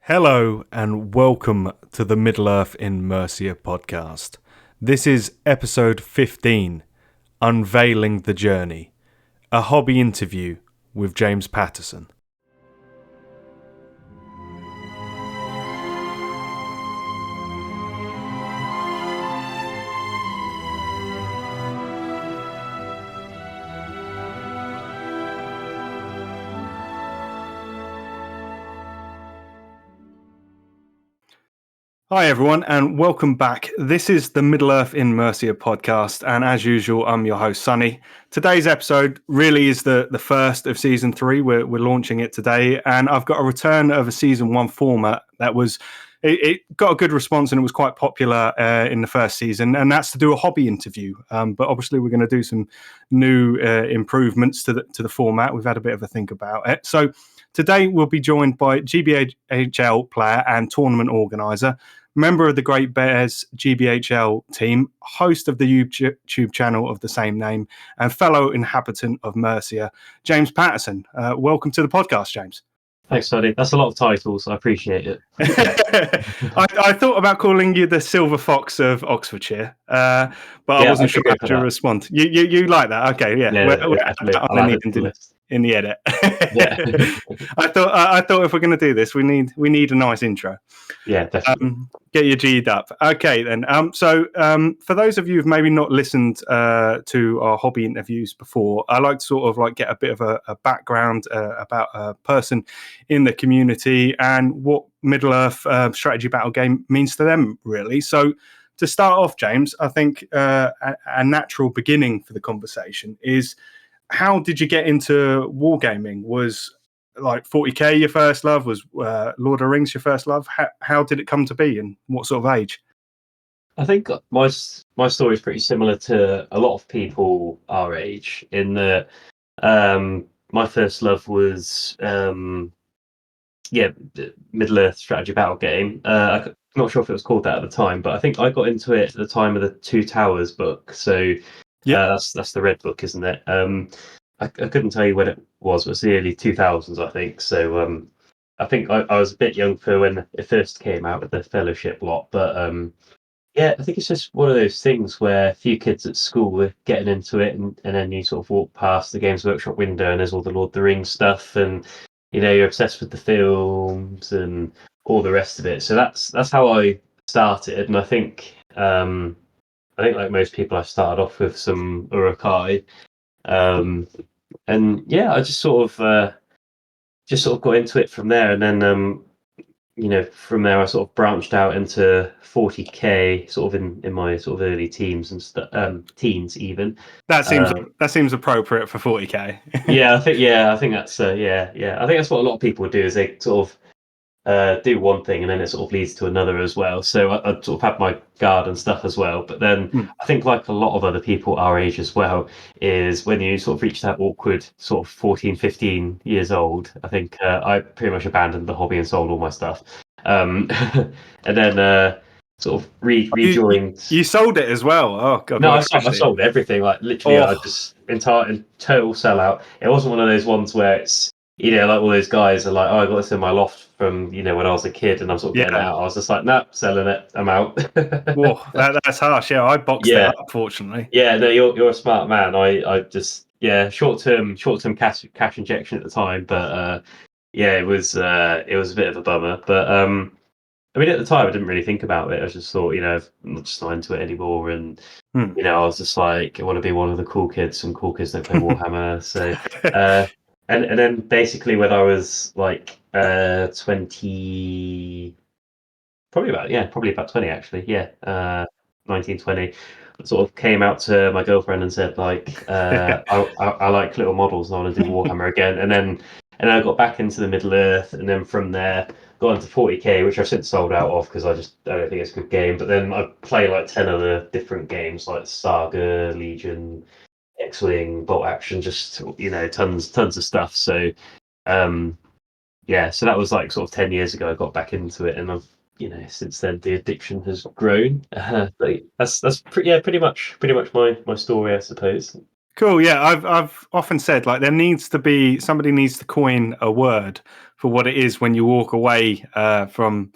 Hello and welcome to the Middle-earth in Mercia podcast. This is episode 15, Unveiling the Journey, a hobby interview with James Patterson. Hi everyone and welcome back. This is the Middle-earth in Mercia podcast, and as usual I'm your host Sonny. Today's episode really is the first of season 3. We're launching it today, and I've got a return of a season 1 format that was it got a good response and it was quite popular in the first season, and that's to do a hobby interview. But obviously we're going to do some new improvements to the format. We've had a bit of a think about it. So today we'll be joined by GBHL player and tournament organizer, member of the Great Bears GBHL team, host of the YouTube channel of the same name, and fellow inhabitant of Mercia, James Patterson. Welcome to the podcast, James. Thanks, Sonny. That's a lot of titles. I appreciate it. I thought about calling you the Silver Fox of Oxfordshire, but I wasn't sure how to respond. You like that? Okay, yeah. In the edit. Yeah. I thought if we're going to do this, we need a nice intro. Yeah, definitely. Get you G'd up. Okay, then. So for those of you who've maybe not listened to our hobby interviews before, I like to sort of like get a bit of a background about a person in the community and what Middle-earth strategy battle game means to them, really. So to start off, James, I think a natural beginning for the conversation is, how did you get into wargaming? Was like 40k your first love? Was Lord of the Rings your first love? How did it come to be, and what sort of age? I think my story is pretty similar to a lot of people our age, in that my first love was Middle-earth strategy battle game. I'm not sure if it was called that at the time, but I think I got into it at the time of the Two Towers book. So that's the red book, isn't it? I couldn't tell you when it was. It was the early 2000s, I think. So I think I was a bit young for when it first came out with the Fellowship lot. But I think it's just one of those things where a few kids at school were getting into it, and then you sort of walk past the Games Workshop window and there's all the Lord of the Rings stuff, and you're obsessed with the films and all the rest of it. So that's how I started, and I think like most people, I started off with some Urukai, and I just sort of got into it from there, and then from there I sort of branched out into 40k, sort of in my sort of early teens and teens even. That seems appropriate for 40k. I think that's I think that's what a lot of people do, is they sort of do one thing and then it sort of leads to another as well. So I sort of had my guard and stuff as well. But then I think, like a lot of other people our age as well, is when you sort of reach that awkward sort of 14, 15 years old, I think I pretty much abandoned the hobby and sold all my stuff. And then sort of rejoined. You sold it as well? Oh god! No, I sold everything. Like literally, I just total sellout. It wasn't one of those ones where it's, like all those guys are like, oh, I got this in my loft from when I was a kid and I'm sort of getting out. I was just like, nah, selling it, I'm out. Whoa, that's harsh. Yeah, I boxed it up, fortunately. Yeah, no, you're a smart man. I just short term cash injection at the time, but it was a bit of a bummer. But I mean, at the time I didn't really think about it. I just thought, I'm just not into it anymore, and I was just like, I want to be one of the cool kids, and cool kids don't play Warhammer. So and then basically when I was like 20, probably about 20 actually, 19, 20, I sort of came out to my girlfriend and said, like, I like little models and I want to do Warhammer again. And then I got back into the Middle-earth, and then from there got into 40k, which I've since sold out of because I don't think it's a good game. But then I play like 10 other different games, like Saga, Legion, X-Wing, Bolt Action, just tons of stuff. So so that was like sort of 10 years ago I got back into it, and I've since then the addiction has grown. But that's pretty much my story, I suppose. Cool. Yeah, I've often said like there needs to be somebody needs to coin a word for what it is when you walk away from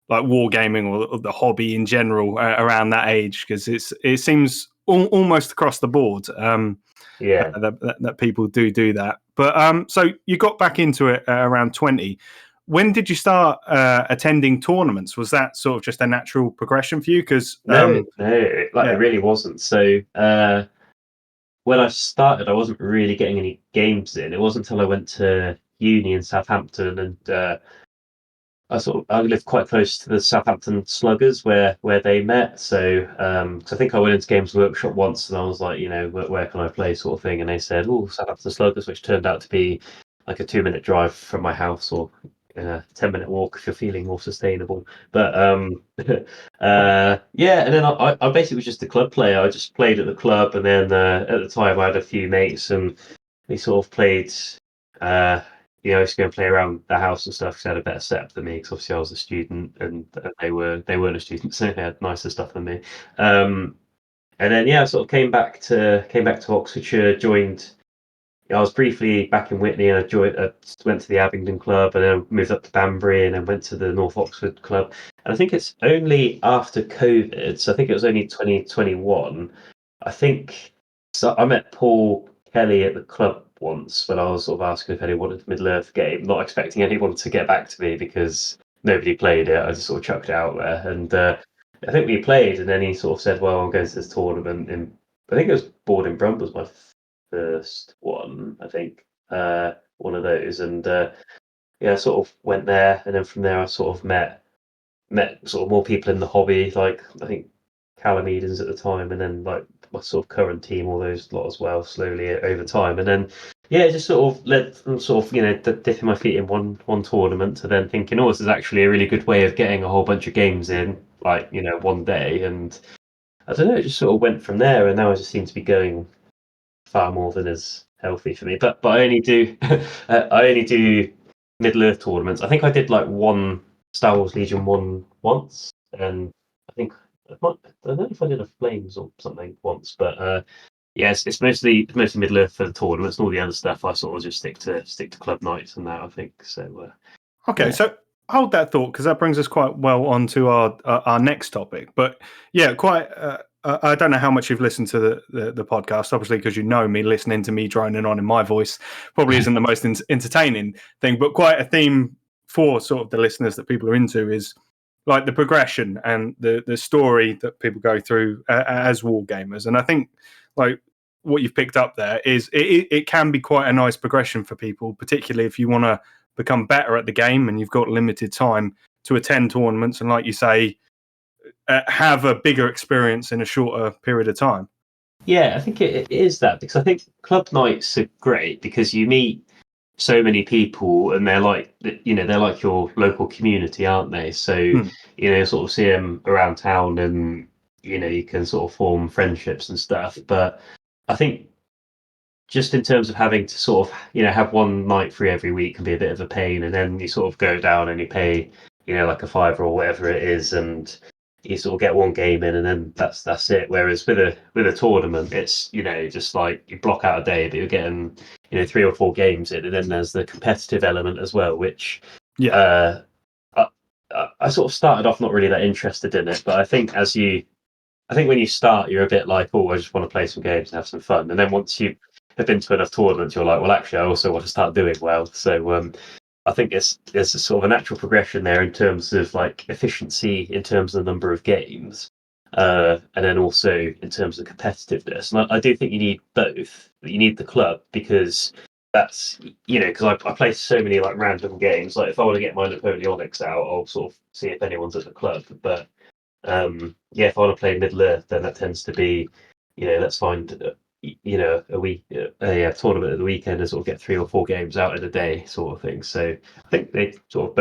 like wargaming or the hobby in general around that age, because it seems almost across the board Yeah. that people do that. But so you got back into it around 20. When did you start attending tournaments? Was that sort of just a natural progression for you? Because No, like it yeah, really wasn't. So when I started, I wasn't really getting any games in. It wasn't until I went to uni in Southampton, and I lived quite close to the Southampton Sluggers where they met. So 'cause I think I went into Games Workshop once, and I was like, where can I play, sort of thing. And they said, "Oh, Southampton Sluggers," which turned out to be like a 2 minute drive from my house, or a 10 minute walk if you're feeling more sustainable. But yeah, and then I basically was just a club player. I just played at the club, and then at the time I had a few mates, and we sort of played. Uh, I used to go and play around the house and stuff because they had a better setup than me. Because obviously I was a student, and they weren't a student, so they had nicer stuff than me. Um, and then I sort of came back to Oxfordshire. Joined. I was briefly back in Whitney, and went to the Abingdon Club, and then moved up to Banbury, and then went to the North Oxford Club. And I think it's only after COVID, so I think it was only 2021. I think so. I met Paul Kelly at the club once when I was sort of asking if anyone wanted a Middle Earth game, not expecting anyone to get back to me because nobody played it. I just sort of chucked it out there, and I think we played, and then he sort of said, "Well, I'm going to this tournament in." I think it was Board in Brum was my first one. I think one of those, and I sort of went there, and then from there I sort of met sort of more people in the hobby, like I think Callum Edens at the time, and then like my sort of current team, all those lot as well, slowly over time, and then it just sort of led from sort of dipping my feet in one tournament to then thinking, oh, this is actually a really good way of getting a whole bunch of games in, like one day, and I don't know, it just sort of went from there, and now I just seem to be going far more than is healthy for me. But I only do I only do Middle Earth tournaments. I think I did like one Star Wars Legion one once, and I think I don't know if I did a Flames or something once, but it's mostly Middle Earth for the tournaments, and all the other stuff I sort of just stick to club nights and that. I think so. okay, Yeah, so hold that thought because that brings us quite well on to our next topic. But yeah, quite. I don't know how much you've listened to the podcast, obviously, because you know me. Listening to me droning on in my voice probably isn't the most entertaining thing, but quite a theme for sort of the listeners that people are into is like the progression and the story that people go through as war gamers. And I think like what you've picked up there is it can be quite a nice progression for people, particularly if you want to become better at the game and you've got limited time to attend tournaments and, like you say, have a bigger experience in a shorter period of time. I think it is that, because I think club nights are great because you meet so many people, and they're like your local community, aren't they? So Hmm. sort of see them around town, and you can sort of form friendships and stuff. But I think just in terms of having to sort of have one night free every week can be a bit of a pain, and then you sort of go down and you pay like a fiver or whatever it is, and you sort of get one game in, and then that's it. Whereas with a tournament, it's just like you block out a day, but you're getting 3 or 4 games in, and then there's the competitive element as well, which Yeah. uh, I, I sort of started off not really that interested in it, but I think when you start, you're a bit like, oh, I just want to play some games and have some fun, and then once you have been to enough tournaments, you're like, well, actually, I also want to start doing well. So I think there's a sort of a natural progression there in terms of like efficiency, in terms of the number of games, and then also in terms of competitiveness. And I do think you need both. You need the club because that's because I play so many like random games. Like if I want to get my Napoleonics out, I'll sort of see if anyone's at the club. But if I want to play Middle Earth, then that tends to be let's find a week a tournament at the weekend and sort of get 3 or 4 games out in a day, sort of thing. So I think they sort of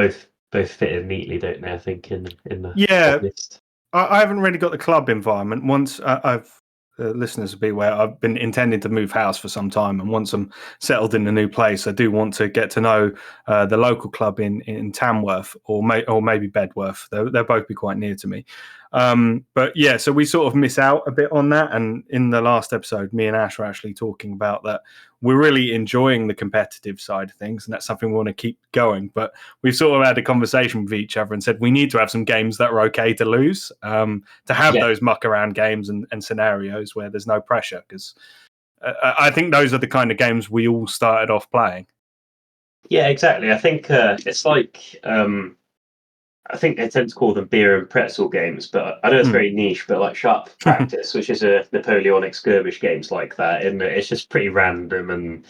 both fit in neatly, don't they? I think in the Yeah. list. I haven't really got the club environment. Once I've listeners will be aware, I've been intending to move house for some time, and once I'm settled in a new place, I do want to get to know the local club in Tamworth or maybe Bedworth. They'll both be quite near to me. But yeah, so we sort of miss out a bit on that. And in the last episode, me and Ash were actually talking about that. We're really enjoying the competitive side of things, and that's something we want to keep going. But we've sort of had a conversation with each other and said we need to have some games that are okay to lose, to have those muck around games and scenarios where there's no pressure. Because I think those are the kind of games we all started off playing. Yeah, exactly. I think it's like I think they tend to call them beer and pretzel games, but I know it's very niche. But like Sharp Practice, which is a Napoleonic skirmish games like that, and it's just pretty random, and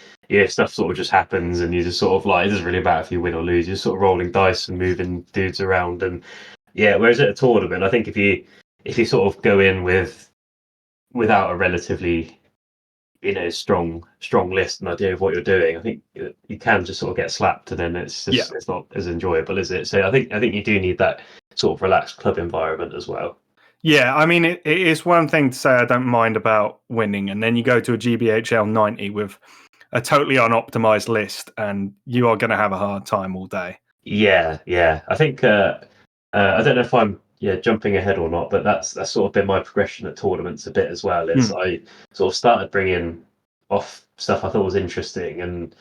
stuff sort of just happens, and you just sort of like it doesn't really matter if you win or lose. You're sort of rolling dice and moving dudes around, and Whereas at a tournament, I think if you sort of go in without a relatively strong list and idea of what you're doing, I think you can just sort of get slapped, and then it's not as enjoyable, is it? So I think you do need that sort of relaxed club environment as well. Yeah, I mean, it is one thing to say I don't mind about winning, and then you go to a GBHL 90 with a totally unoptimized list, and you are going to have a hard time all day. Yeah. I think I don't know if I'm jumping ahead or not, but that's sort of been my progression at tournaments a bit as well. Is I sort of started bringing off stuff I thought was interesting, and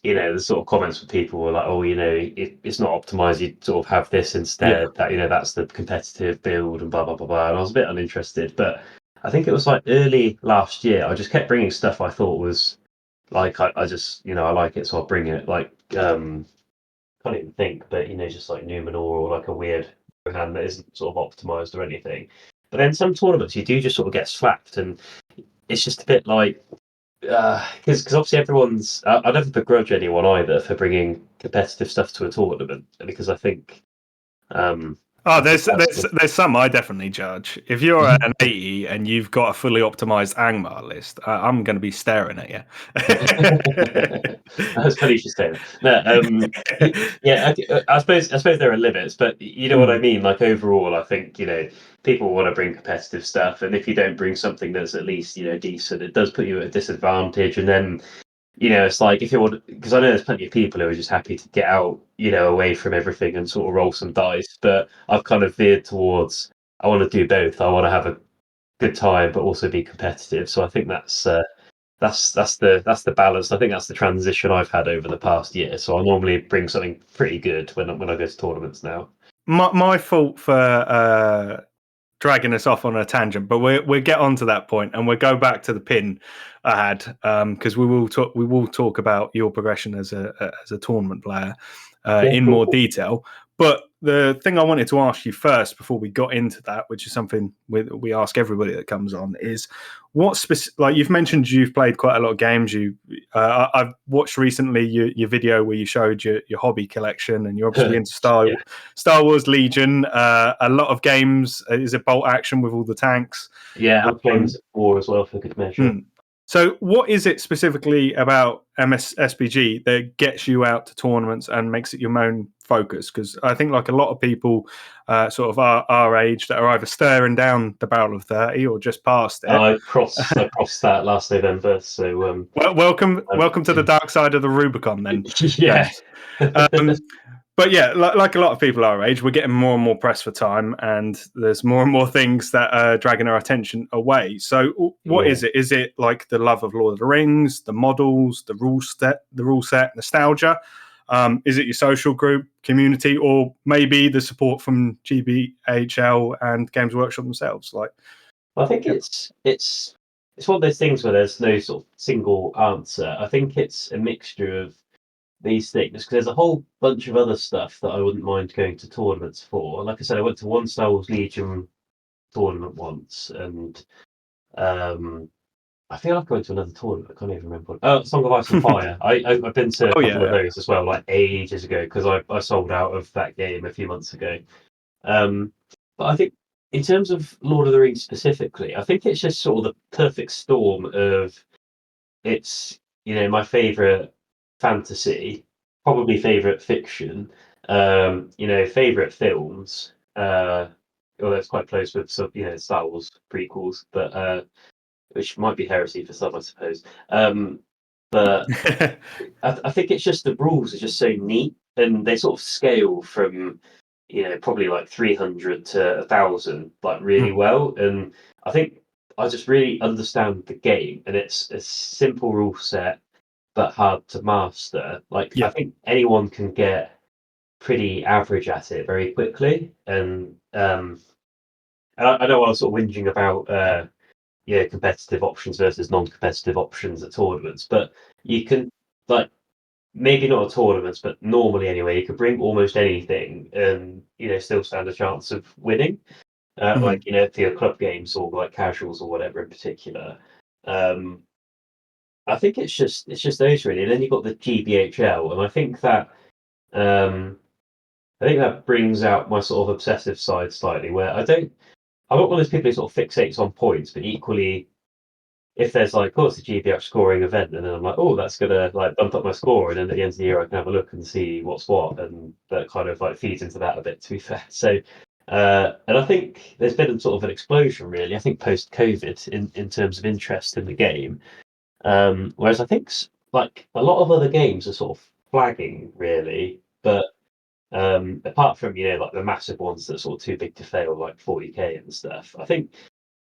the sort of comments from people were like, oh, it's not optimized. You sort of have this instead. That that's the competitive build and blah blah blah blah. And I was a bit uninterested, but I think it was like early last year. I just kept bringing stuff I thought was like I just I like it, so I'll bring it. Like can't even think, but just like Numenor or like a weird hand that isn't sort of optimized or anything. But then some tournaments you do just sort of get slapped, and it's just a bit like because obviously everyone's. I never begrudge anyone either for bringing competitive stuff to a tournament, because I think. There's some I definitely judge. If you're an 80 and you've got a fully optimized Angmar list, I'm going to be staring at you. That's funny you should say that. No, I suppose there are limits, but you know what I mean. Like overall, I think people want to bring competitive stuff, and if you don't bring something that's at least decent, it does put you at a disadvantage. And then it's like if you want, because I know there's plenty of people who are just happy to get out, away from everything and sort of roll some dice. But I've kind of veered towards I want to do both. I want to have a good time, but also be competitive. So I think that's the balance. I think that's the transition I've had over the past year. So I normally bring something pretty good when I go to tournaments now. My fault for dragging us off on a tangent, but we'll get on to that point, and we'll go back to the pin I had, because we will talk about your progression as a tournament player in more detail. But the thing I wanted to ask you first before we got into that, which is something we ask everybody that comes on, is what like you've mentioned you've played quite a lot of games. I've watched recently your video where you showed your hobby collection, and you're obviously into Star Wars Legion. A lot of games. Is it bolt action with all the tanks? Yeah, and Flames of War as well for good measure. So what is it specifically about MESBG that gets you out to tournaments and makes it your main focus? Because I think like a lot of people sort of our age that are either staring down the barrel of 30 or just past it. I crossed that last November. So welcome to the dark side of the Rubicon then. Yeah. But yeah, like a lot of people our age, we're getting more and more pressed for time, and there's more and more things that are dragging our attention away. So, what is it? Is it like the love of Lord of the Rings, the models, the rule set, nostalgia? Is it your social group, community, or maybe the support from GBHL and Games Workshop themselves? I think it's one of those things where there's no sort of single answer. I think it's a mixture of these things, because there's a whole bunch of other stuff that I wouldn't mind going to tournaments for. Like I said, I went to one Star Wars Legion tournament once, and I feel like I went to another tournament. I can't even remember. Oh, Song of Ice and Fire. I've been to a couple of those as well, like ages ago, because I sold out of that game a few months ago. But I think in terms of Lord of the Rings specifically, I think it's just sort of the perfect storm of it's my favourite fantasy, probably favourite fiction, favourite films. Although it's quite close with some, Star Wars prequels, but which might be heresy for some, I suppose. But I think it's just the rules are just so neat, and they sort of scale from probably like 300 to 1,000, like really well. And I think I just really understand the game, and it's a simple rule set, but hard to master. Like, I Yeah. think anyone can get pretty average at it very quickly. And I know I was sort of whinging about competitive options versus non-competitive options at tournaments, but you can, like, maybe not at tournaments, but normally anyway, you could bring almost anything and still stand a chance of winning. Like, for your club games or like casuals or whatever in particular. Um, I think it's just those really. And then you've got the GBHL, and um, I think that brings out my sort of obsessive side slightly, where I'm not one of those people who sort of fixates on points, but equally, if there's like, oh, it's a GBH scoring event, and then I'm like, oh, that's gonna like bump up my score, and then at the end of the year I can have a look and see what's what, and that kind of like feeds into that a bit, to be fair. So, and I think there's been sort of an explosion, really. I think post COVID in terms of interest in the game. Whereas I think like a lot of other games are sort of flagging, really, but apart from like the massive ones that are sort of too big to fail, like 40k and stuff, I think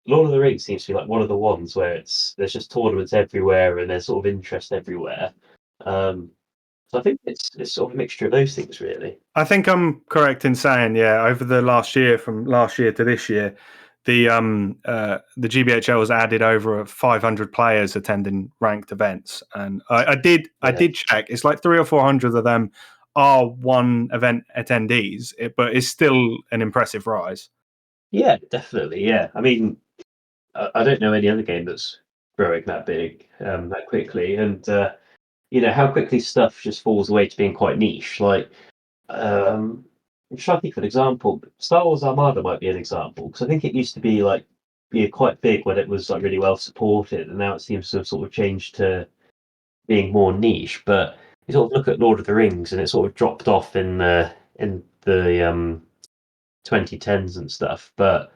Lord of the Rings seems to be like one of the ones where there's just tournaments everywhere and there's sort of interest everywhere. Um, so I think it's sort of a mixture of those things, really. I think I'm correct in saying, yeah, over the last year, from last year to this year, the GBHL has added over 500 players attending ranked events, and I Yeah, did check. It's like 300 or 400 of them are one event attendees, but it's still an impressive rise. yeah, definitely. Yeah, I mean, I don't know any other game that's growing that big that quickly, and how quickly stuff just falls away to being quite niche. Like, I'm trying to think of an example. Star Wars Armada might be an example, because I think it used to be like quite big when it was like really well supported, and now it seems to have sort of changed to being more niche. But you sort of look at Lord of the Rings, and it sort of dropped off in the 2010s and stuff. But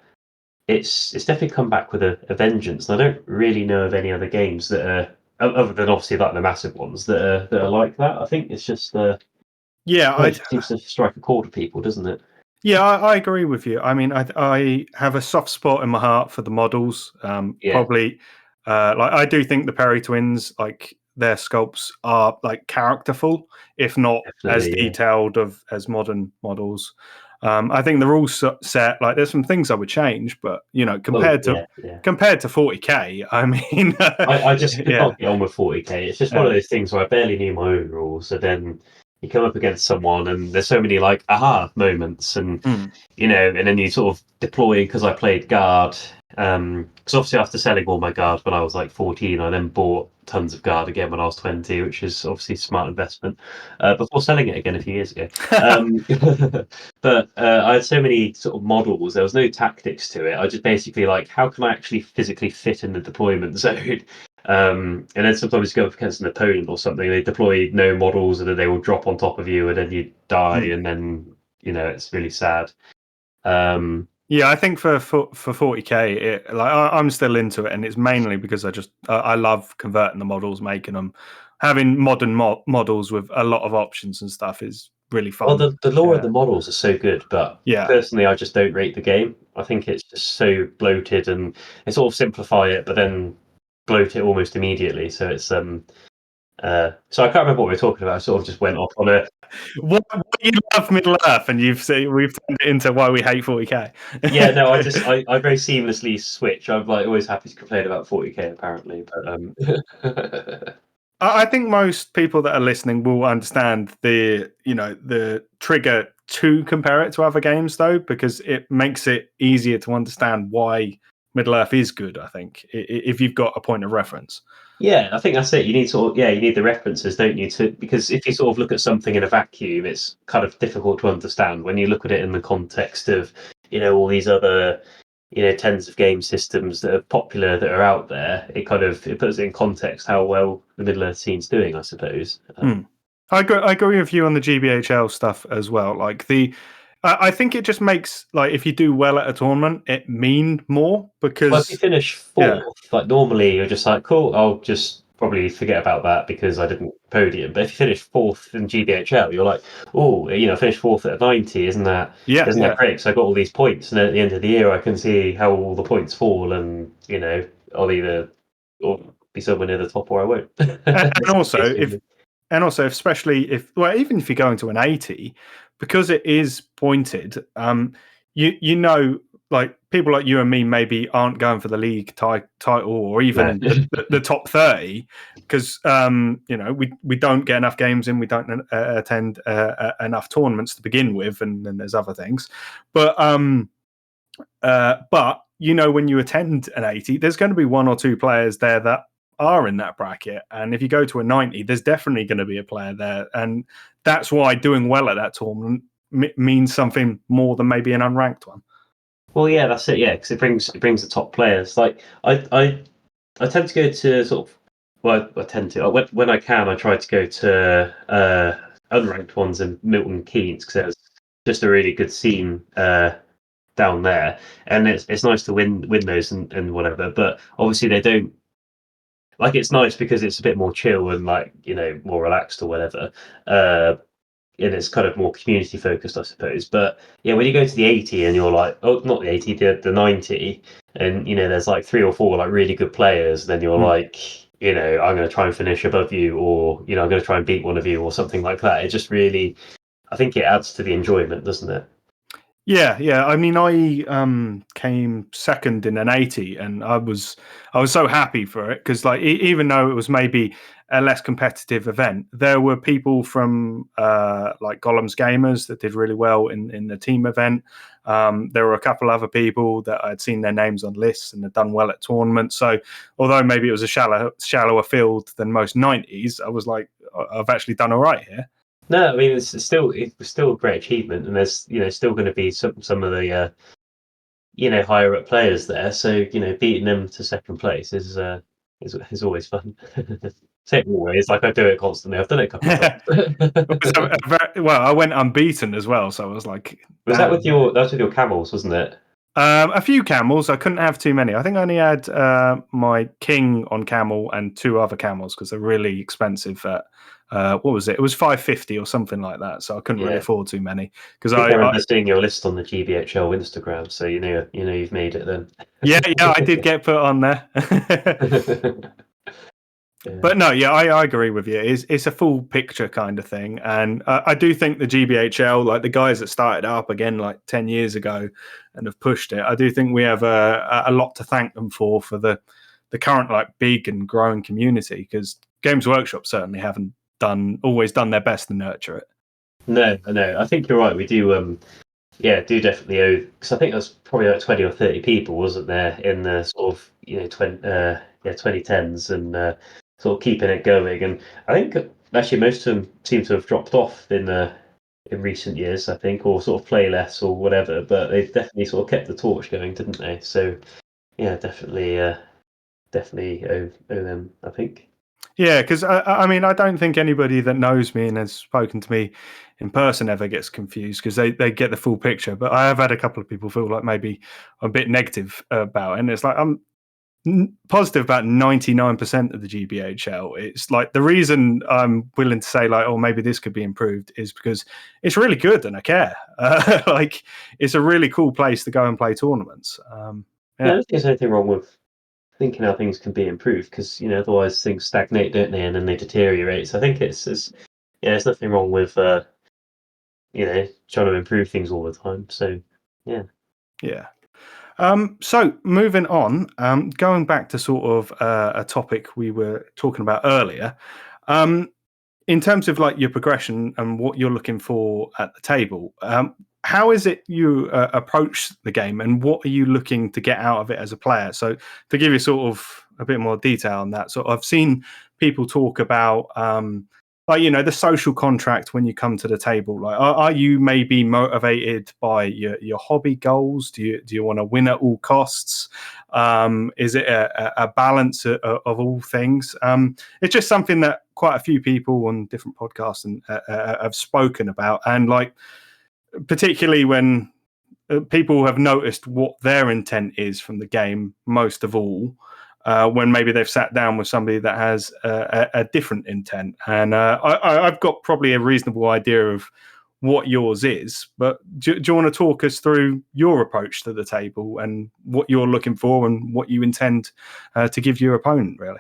it's definitely come back with a vengeance. And I don't really know of any other games that are, other than obviously like the massive ones, that are like that. I think it's just Yeah, it just seems to strike a chord with people, doesn't it? yeah, I agree with you. I mean, I have a soft spot in my heart for the models. Yeah, Probably, like I do think the Perry twins, like their sculpts are like characterful, if not as definitely. Yeah. detailed of as modern models. I think the rule set, like there's some things I would change, but Oh, compared to yeah, yeah. 40k, I mean, I yeah, can't get on with 40k. It's just one of uh, those things where I barely knew my own rules. So then you come up against someone, and there's so many like aha moments, mm, and then you sort of deploy because I played guard. Because obviously after selling all my guard when I was like 14, I then bought tons of guard again when I was 20, which is obviously a smart investment. Before selling it again a few years ago. Um, but I had so many sort of models. There was no tactics to it. I just basically like, how can I actually physically fit in the deployment zone? And then sometimes you go up against an opponent or something. They deploy no models, and then they will drop on top of you, and then you die, mm. and then it's really sad. Um, Yeah, I think for 40k, like I'm still into it, and it's mainly because I love converting the models, making them, having modern models with a lot of options and stuff is really well, fun. the lore of Yeah, the models are so good, but yeah. personally, I just don't rate the game. I think it's just so bloated, and they sort of simplify it, but then bloat it almost immediately. So so I can't remember what we were talking about. I sort of just went off on a What you love Middle Earth, and we've turned it into why we hate 40k. yeah. No, I very seamlessly switch. I'm like always happy to complain about 40k apparently, but I think most people that are listening will understand the trigger to compare it to other games, though, because it makes it easier to understand why Middle Earth is good. I think if you've got a point of reference. Yeah, I think that's it. You need you need the references, don't you? Because if you sort of look at something in a vacuum, it's kind of difficult to understand. When you look at it in the context of, all these other, tens of game systems that are popular that are out there, it puts it in context how well the Middle Earth scene's doing, I suppose. Hmm. I agree with you on the GBHL stuff as well. Like I think it just makes, like, if you do well at a tournament, it mean more Well, if you because finish yeah, fourth, like normally you're just like, cool, I'll just probably forget about that because I didn't podium. But if you finish fourth in GBHL, you're like, oh, I finished fourth at 90. Isn't that great? So I got all these points, and then at the end of the year, I can see how all the points fall, and I'll either or be somewhere near the top, or I won't. And also, especially even if you're going to an 80, because it is pointed, like people like you and me maybe aren't going for the league title or even the top 30 because we don't get enough games in, we don't attend enough tournaments to begin with, and then there's other things. But when you attend an 80, there's going to be one or two players there that are in that bracket, and if you go to a 90, there's definitely going to be a player there, and that's why doing well at that tournament means something more than maybe an unranked one. Well, yeah, that's it. Yeah, because it brings the top players. Like I tend to go to sort of. Well, I tend to when I can. I try to go to unranked ones in Milton Keynes because there's just a really good scene down there, and it's nice to win those and whatever. But obviously they don't. Like, it's nice because it's a bit more chill and more relaxed or whatever. And it's kind of more community focused, I suppose. But yeah, when you go to the 80 and you're like, oh, not the 80, the 90, and there's like 3 or 4 like really good players, then you're like, I'm going to try and finish above you, or I'm going to try and beat one of you, or something like that. It just really, I think it adds to the enjoyment, doesn't it? Yeah. I mean, I came second in an 80, and I was so happy for it because, like, even though it was maybe a less competitive event, there were people from like Golems Gamers that did really well in the team event. There were a couple other people that I'd seen their names on lists and had done well at tournaments. So, although maybe it was a shallower field than most 90s, I was like, I've actually done all right here. No, I mean it's still a great achievement, and there's still going to be some of the higher up players there. So beating them to second place is always fun. Say always, like I do it constantly. I've done it a couple of times. Well, I went unbeaten as well, so I was like, that was with your camels, wasn't it? A few camels. I couldn't have too many. I think I only had my king on camel and 2 other camels because they're really expensive. What was it? It was 550 or something like that. So I couldn't really afford too many. Because I remember seeing your list on the GBHL Instagram. So you've made it then. Yeah, I did get put on there. But no, I agree with you. It's a full picture kind of thing, and I do think the GBHL, like the guys that started up again like 10 years ago and have pushed it, I do think we have a lot to thank them for the current like big and growing community, because Games Workshop certainly haven't always done their best to nurture it. No, I think you're right. We do. Do definitely owe, because I think there's probably like 20 or 30 people, wasn't there, in the sort of 2010s, and sort of keeping it going. And I think actually most of them seem to have dropped off in recent years, I think, or sort of play less or whatever. But they've definitely sort of kept the torch going, didn't they? So yeah, definitely owe them, I think. Yeah, because I mean, I don't think anybody that knows me and has spoken to me in person ever gets confused, because they get the full picture. But I have had a couple of people feel like maybe I'm a bit negative about it. And it's like, I'm positive about 99% of the GBHL. It's like, the reason I'm willing to say like, oh, maybe this could be improved is because it's really good and I care. Like, it's a really cool place to go and play tournaments. I don't think there's anything wrong with thinking how things can be improved, because otherwise things stagnate, don't they, and then they deteriorate. So I think there's nothing wrong with trying to improve things all the time. So yeah. So moving on, going back to sort of a topic we were talking about earlier, in terms of like your progression and what you're looking for at the table, how is it you approach the game, and what are you looking to get out of it as a player? So to give you sort of a bit more detail on that, so I've seen people talk about like, the social contract when you come to the table. Like, are you maybe motivated by your hobby goals? Do you want to win at all costs? Is it a balance of all things? It's just something that quite a few people on different podcasts and have spoken about, and like, particularly when people have noticed what their intent is from the game most of all. when maybe they've sat down with somebody that has a different intent. And I've got probably a reasonable idea of what yours is, but do you want to talk us through your approach to the table and what you're looking for and what you intend to give your opponent, really?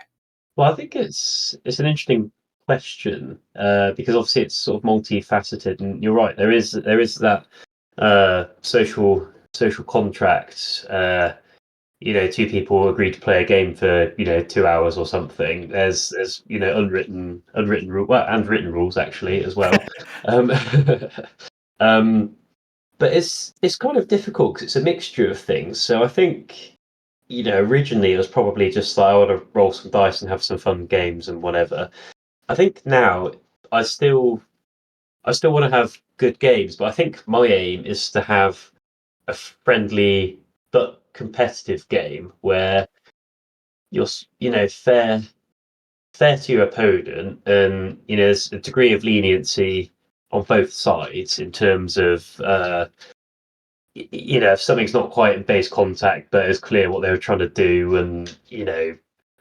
Well, I think it's an interesting question because obviously it's sort of multifaceted, and you're right. There is that social contract. Two people agree to play a game for 2 hours or something. There's unwritten well, and written rules actually as well. um, but it's kind of difficult because it's a mixture of things. So I think originally it was probably just like I want to roll some dice and have some fun games and whatever. I think now I still want to have good games, but I think my aim is to have a friendly but competitive game where you're fair to your opponent, and there's a degree of leniency on both sides in terms of if something's not quite in base contact, but it's clear what they were trying to do, and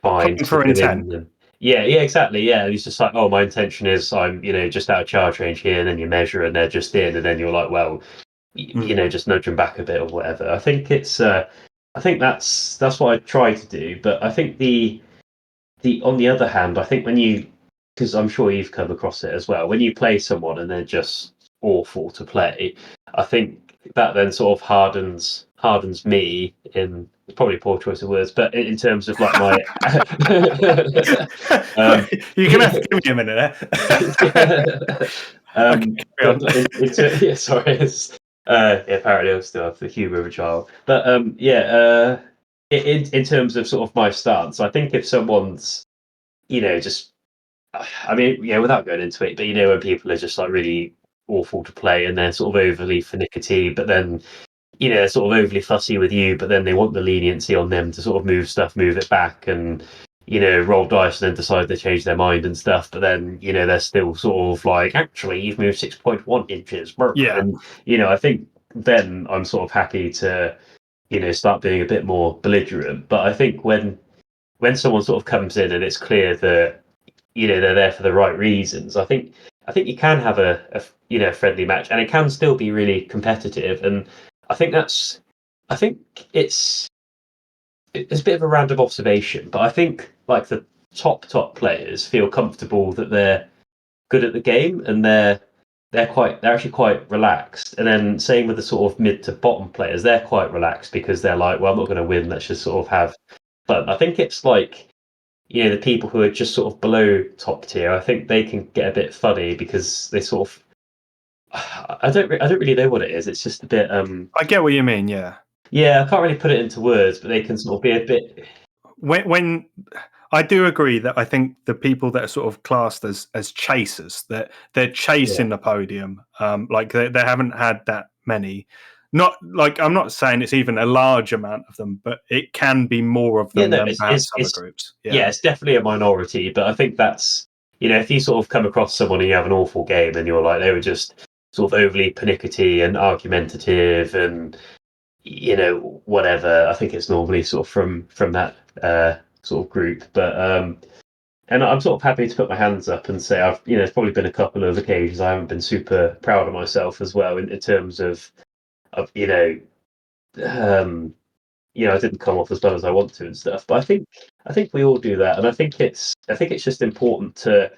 fine, For stick it intent. in. And, yeah, exactly. Yeah, and he's just like, oh, my intention is I'm just out of charge range here, and then you measure, and they're just in, and then you're like, well, just nudge them back a bit or whatever. I think it's, I think that's what I try to do. But I think the on the other hand, I think because I'm sure you've come across it as well, when you play someone and they're just awful to play, I think that then sort of hardens me in probably a poor choice of words, but in terms of like my You're gonna have to give me a minute there. yeah, sorry. Apparently I still have the humour of a child. But in terms of sort of my stance, I think if someone's just I mean, without going into it, but when people are just like really awful to play and they're sort of overly finicky, but then they're sort of overly fussy with you, but then they want the leniency on them to sort of move it back, and roll dice and then decide they change their mind and stuff. But then they're still sort of like, actually, you've moved 6.1 inches. Yeah. And I think then I'm sort of happy to start being a bit more belligerent. But I think when someone sort of comes in and it's clear that they're there for the right reasons, I think you can have a friendly match, and it can still be really competitive. And I think it's a bit of a random observation, but I think like the top players feel comfortable that they're good at the game, and they're actually quite relaxed. And then same with the sort of mid to bottom players, they're quite relaxed because they're like, well, I'm not going to win, let's just sort of have fun. I think it's like the people who are just sort of below top tier, I think they can get a bit funny because they sort of I don't really know what it is. It's just a bit I get what you mean. Yeah. I can't really put it into words, but they can sort of be a bit. When I do agree that I think the people that are sort of classed as chasers, that they're chasing the podium, like they haven't had that many. Not like, I'm not saying it's even a large amount of them, but it can be more of them than perhaps other groups. Yeah, it's definitely a minority, but I think that's if you sort of come across someone and you have an awful game and you're like, they were just sort of overly pernickety and argumentative and whatever. I think it's normally sort of from that sort of group. But and I'm sort of happy to put my hands up and say I've there's probably been a couple of occasions I haven't been super proud of myself as well in terms of I didn't come off as well as I want to and stuff. But I think we all do that, and I think it's just important to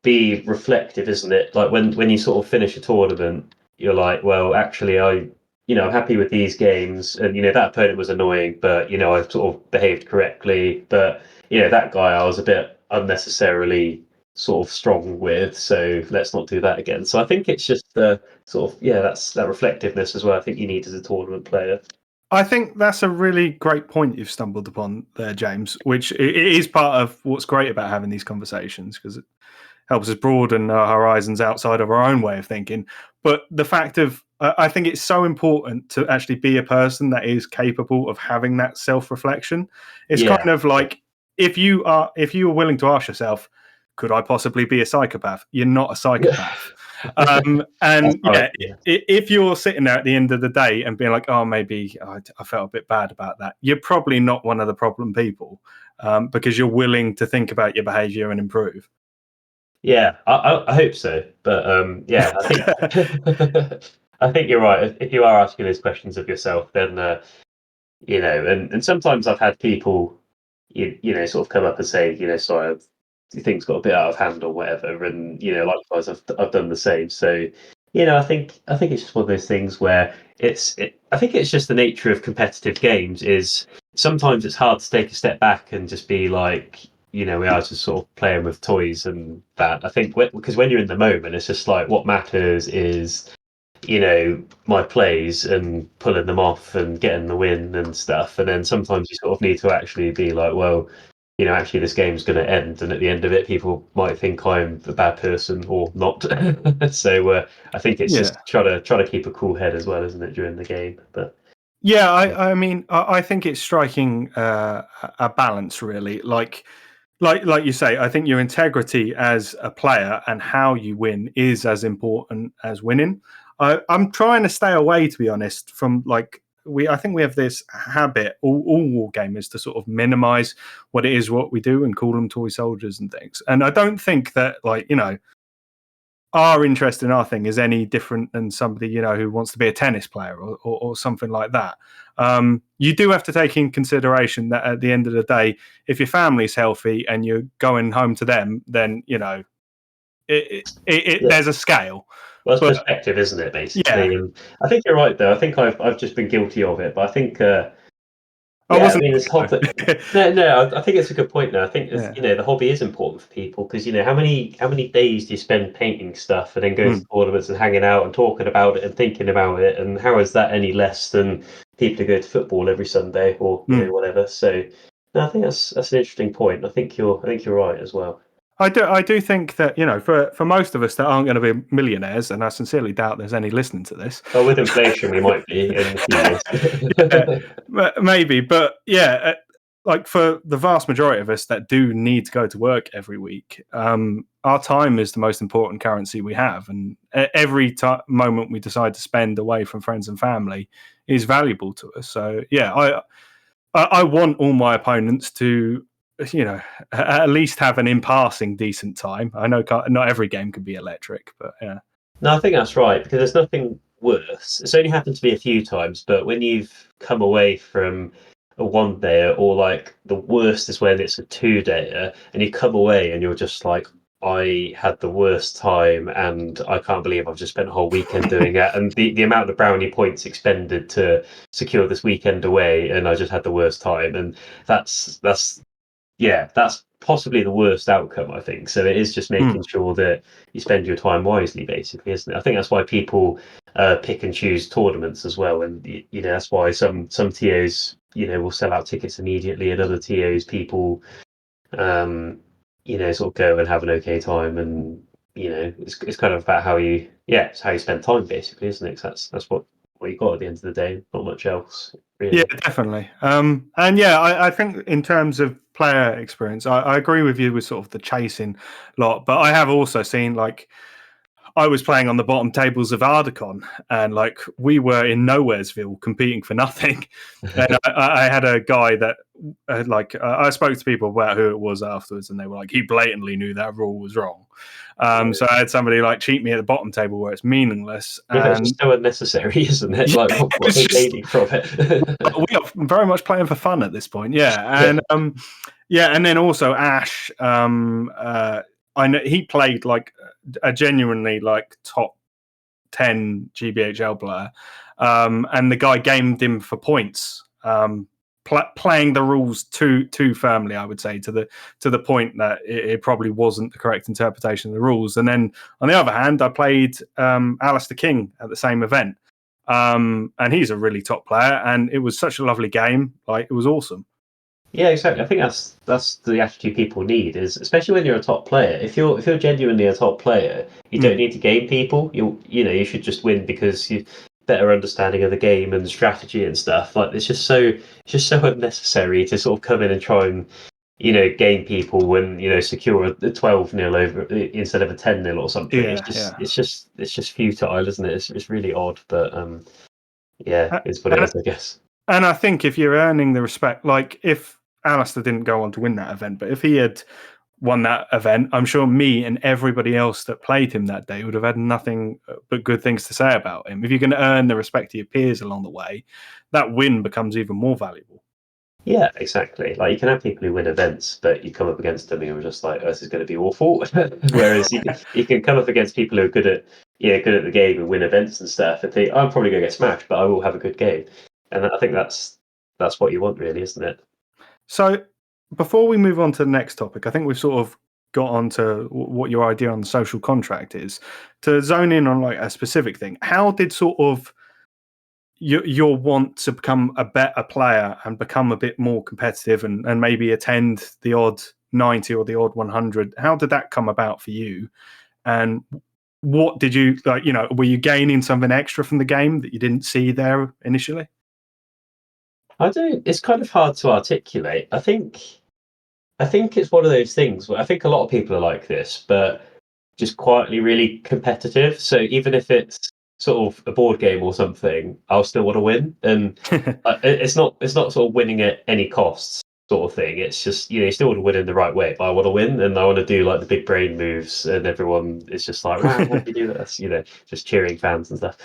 be reflective, isn't it? Like when you sort of finish a tournament, you're like, well, actually, I'm happy with these games, and that opponent was annoying, but I sort of behaved correctly. But that guy I was a bit unnecessarily sort of strong with, so let's not do that again. So I think it's just the sort of that's that reflectiveness as well. I think you need as a tournament player. I think that's a really great point you've stumbled upon there, James, which it is part of what's great about having these conversations, because it helps us broaden our horizons outside of our own way of thinking. But the fact of, I think it's so important to actually be a person that is capable of having that self-reflection. It's kind of like, if you are willing to ask yourself, could I possibly be a psychopath? You're not a psychopath. And right, yeah, if you're sitting there at the end of the day and being like, oh, maybe I felt a bit bad about that, you're probably not one of the problem people, because you're willing to think about your behavior and improve. Yeah, I hope so. But yeah, I think I think you're right. If you are asking those questions of yourself, then and sometimes I've had people, sort of come up and say, sorry, things got a bit out of hand or whatever, and likewise, I've done the same. So, I think it's just one of those things where I think it's just the nature of competitive games is sometimes it's hard to take a step back and just be like, we are just sort of playing with toys and that. I think because when you're in the moment, it's just like what matters is my plays and pulling them off and getting the win and stuff. And then sometimes you sort of need to actually be like, well, actually this game's going to end, and at the end of it, people might think I'm a bad person or not. So I think it's Yeah. just try to keep a cool head as well, isn't it, during the game? But Yeah, I mean, I think it's striking a balance, really. Like you say, I think your integrity as a player and how you win is as important as winning. I'm trying to stay away, to be honest, from like I think we have this habit, all war gamers, to sort of minimize what we do and call them toy soldiers and things. And I don't think that, like, our interest in our thing is any different than somebody who wants to be a tennis player or something like that. You do have to take in consideration that at the end of the day, if your family's healthy and you're going home to them, then yeah, there's a scale. well, it's But perspective, isn't it? Basically, yeah, and I think you're right though. I think I've just been guilty of it, but I think. I Yeah, I wasn't. mean, this whole thing. No, I think it's a good point. Now, I think Yeah. the hobby is important for people because how many days do you spend painting stuff and then going to tournaments and hanging out and talking about it and thinking about it, and how is that any less than people who go to football every Sunday or whatever? So, no, I think that's an interesting point. I think you're right as well. I do think that for most of us that aren't going to be millionaires, and I sincerely doubt there's any listening to this. Well, with inflation, we might be in a few Yeah, years. maybe, but yeah, like for the vast majority of us that do need to go to work every week, our time is the most important currency we have, and every moment we decide to spend away from friends and family is valuable to us. So yeah, I want all my opponents to, at least have an in passing decent time. I know not every game can be electric, but yeah. No, I think that's right because there's nothing worse. It's only happened to me a few times, but when you've come away from a one dayer, or like the worst is when it's a two dayer, and you come away and you're just like, I had the worst time, and I can't believe I've just spent a whole weekend doing it, and the amount of brownie points expended to secure this weekend away, and I just had the worst time, and that's yeah, that's possibly the worst outcome, I think. So it is just making sure that you spend your time wisely, basically, isn't it? I think that's why people pick and choose tournaments as well, and that's why some TOs will sell out tickets immediately, and other TOs people sort of go and have an okay time, and it's kind of about it's how you spend time, basically, isn't it? 'Cause that's what you got at the end of the day, not much else, Yeah, really. definitely. And yeah, I think in terms of player experience, I agree with you with sort of the chasing lot, but I have also seen, like, I was playing on the bottom tables of Ardacon, and like we were in Nowheresville competing for nothing. And I had a guy that, I spoke to people about who it was afterwards, and they were like, he blatantly knew that rule was wrong. So I had somebody like cheat me at the bottom table where it's meaningless, Yeah, it's and just so unnecessary, isn't it? yeah, Like, what are it's they just gaining from it? we are very much playing for fun at this point. Yeah, and yeah, and then also Ash. I know he played like a genuinely like top 10 GBHL player, and the guy gamed him for points. Playing the rules too firmly, I would say, to the point that it probably wasn't the correct interpretation of the rules. And then on the other hand, I played Alistair King at the same event, and he's a really top player, and it was such a lovely game. Like, it was awesome. Yeah, exactly. I think that's the attitude people need is, especially when you're a top player. If you're genuinely a top player, you don't Mm. need to game people. You should just win because you better understanding of the game and strategy and stuff. Like it's just so unnecessary to sort of come in and try and game people and secure a 12-0 over instead of a 10-0 or something. Yeah, It's just futile, isn't it? It's really odd, but yeah, it's what it and is, I guess. and I think if you're earning the respect, like if Alistair didn't go on to win that event, but if he had won that event, I'm sure me and everybody else that played him that day would have had nothing but good things to say about him. If you're going to earn the respect of your peers along the way, that win becomes even more valuable. Yeah, exactly. Like you can have people who win events, but you come up against them and you're just like, oh, this is going to be awful. Whereas you can come up against people who are good at the game and win events and stuff, and think, I'm probably going to get smashed, but I will have a good game. And I think that's what you want, really, isn't it? So before we move on to the next topic, I think we've sort of got on to what your idea on the social contract is. To zone in on like a specific thing, how did sort of your want to become a better player and become a bit more competitive and maybe attend the odd 90 or the odd 100, how did that come about for you? And what did you like, were you gaining something extra from the game that you didn't see there initially? I don't. It's kind of hard to articulate. I think it's one of those things where I think a lot of people are like this, but just quietly really competitive. So even if it's sort of a board game or something, I'll still want to win. And it's not sort of winning at any costs sort of thing. It's just you still want to win in the right way. But I want to win, and I want to do like the big brain moves, and everyone is just like, "Wow, how do you do this?" Just cheering fans and stuff.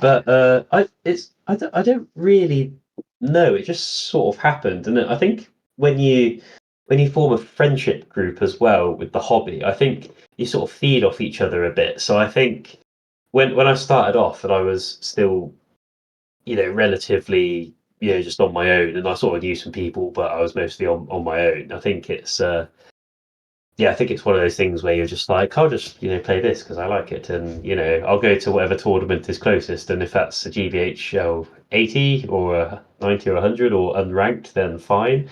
But I don't really know. It just sort of happened, and I think when you form a friendship group as well with the hobby, I think you sort of feed off each other a bit. So I think when I started off and I was still, relatively, just on my own, and I sort of knew some people, but I was mostly on my own. I think I think it's one of those things where you're just like, I'll just, play this because I like it, and I'll go to whatever tournament is closest, and if that's a GBHL 80 or a 90 or 100 or unranked, then fine.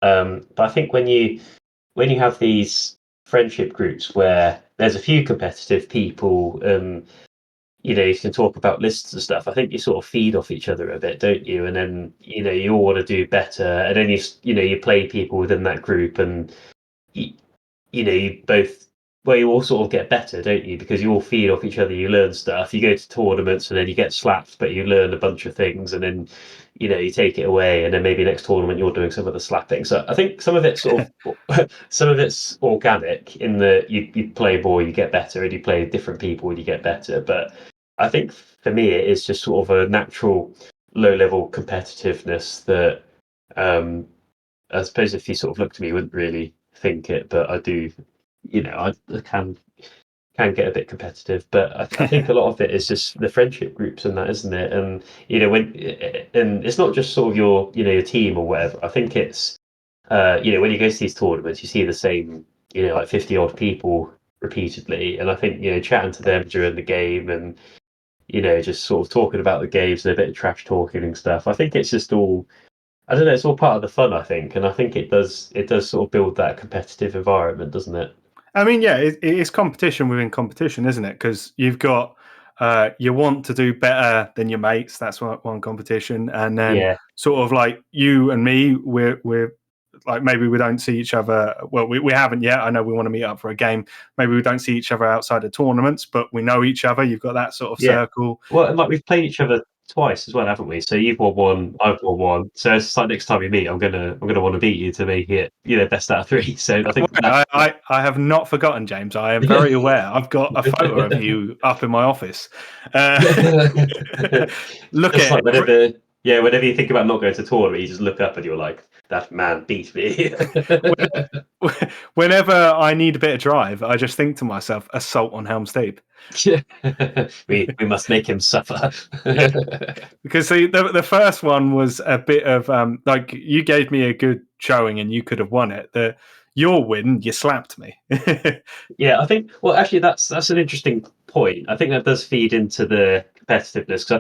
But I think when you have these friendship groups where there's a few competitive people, you can talk about lists and stuff. I think you sort of feed off each other a bit, don't you? And then you all want to do better, and then you play people within that group, and you, you both. Well, you all sort of get better, don't you? Because you all feed off each other. You learn stuff. You go to tournaments, and then you get slapped, but you learn a bunch of things, and then you take it away, and then maybe next tournament you're doing some of the slapping. So I think some of it's sort of some of it's organic in that you play more, you get better, and you play different people, and you get better. But I think for me, it is just sort of a natural low level competitiveness that I suppose if you sort of looked at me, you wouldn't really think it, but I do. I can get a bit competitive, but I think a lot of it is just the friendship groups and that, isn't it? And and it's not just sort of your team or whatever. I think it's when you go to these tournaments, you see the same like 50 odd people repeatedly, and I think chatting to them during the game and just sort of talking about the games and a bit of trash talking and stuff. I think it's just all. I don't know. It's all part of the fun, I think, and I think it does sort of build that competitive environment, doesn't it? I mean, yeah, it's competition within competition, isn't it? Because you've got you want to do better than your mates. That's one competition, and then Yeah, sort of like you and me, we're like maybe we don't see each other. Well, we haven't yet. I know we want to meet up for a game. Maybe we don't see each other outside of tournaments, but we know each other. You've got that sort of yeah. circle. Well, and like we've played each other twice as well, haven't we? So you've won one, I've won one. So it's like next time we meet, I'm gonna want to beat you to make it, best out of three. So I think that. I have not forgotten, James. I am very aware. I've got a photo of you up in my office. Look Just at like it. whenever you think about not going to tournament, you just look up and you're like, that man beat me. Whenever I need a bit of drive, I just think to myself, assault on Helm's Deep. we must make him suffer. Yeah, because the first one was a bit of like you gave me a good showing and you could have won it. Your win, you slapped me. Yeah, I think. Well, actually, that's an interesting point. I think that does feed into the competitiveness because I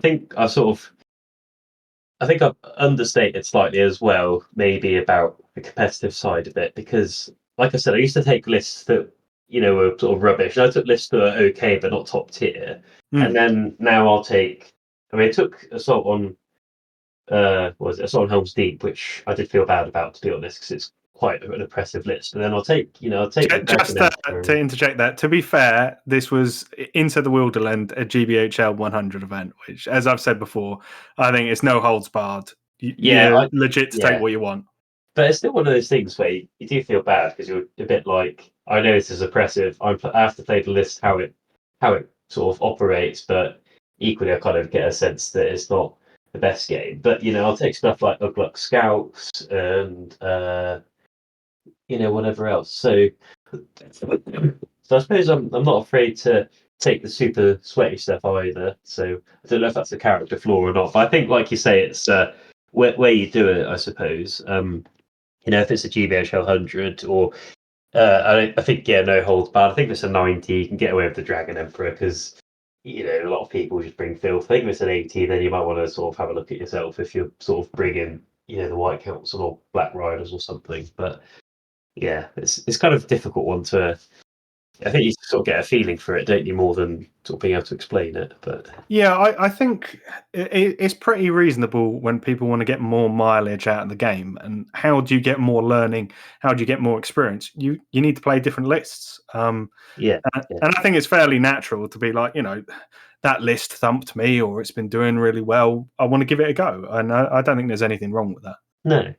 think I've understated slightly as well, maybe about the competitive side of it. Because, like I said, I used to take lists that were sort of rubbish. And I took lists that were okay but not top tier, and Mm. then now I'll take. I mean, I took Assault on Helm's Deep, which I did feel bad about, to be honest, because it's quite an oppressive list. But then I'll take the Just Dragon Emperor. to interject that, to be fair, this was Into the Wilderland, a GBHL 100 event, which, as I've said before, I think it's no holds barred. You're legit to take what you want. But it's still one of those things where you do feel bad because you're a bit like, I know this is oppressive. I have to play the list how it sort of operates, but equally I kind of get a sense that it's not the best game. But I'll take stuff like Ugluck Scouts and whatever else. So I suppose I'm not afraid to take the super sweaty stuff either. So I don't know if that's a character flaw or not. But I think, like you say, it's where you do it, I suppose. If it's a GBHL 100 or I think no holds barred. I think if it's a 90, you can get away with the Dragon Emperor because a lot of people just bring filth. I think if it's an 80, then you might want to sort of have a look at yourself if you're sort of bringing the White Council or Black Riders or something. But yeah, it's kind of a difficult one to. I think you sort of get a feeling for it, don't you, more than sort of being able to explain it. But yeah, I think it's pretty reasonable when people want to get more mileage out of the game. And how do you get more learning? How do you get more experience? You need to play different lists. And I think it's fairly natural to be like, that list thumped me, or it's been doing really well. I want to give it a go, and I don't think there's anything wrong with that. No.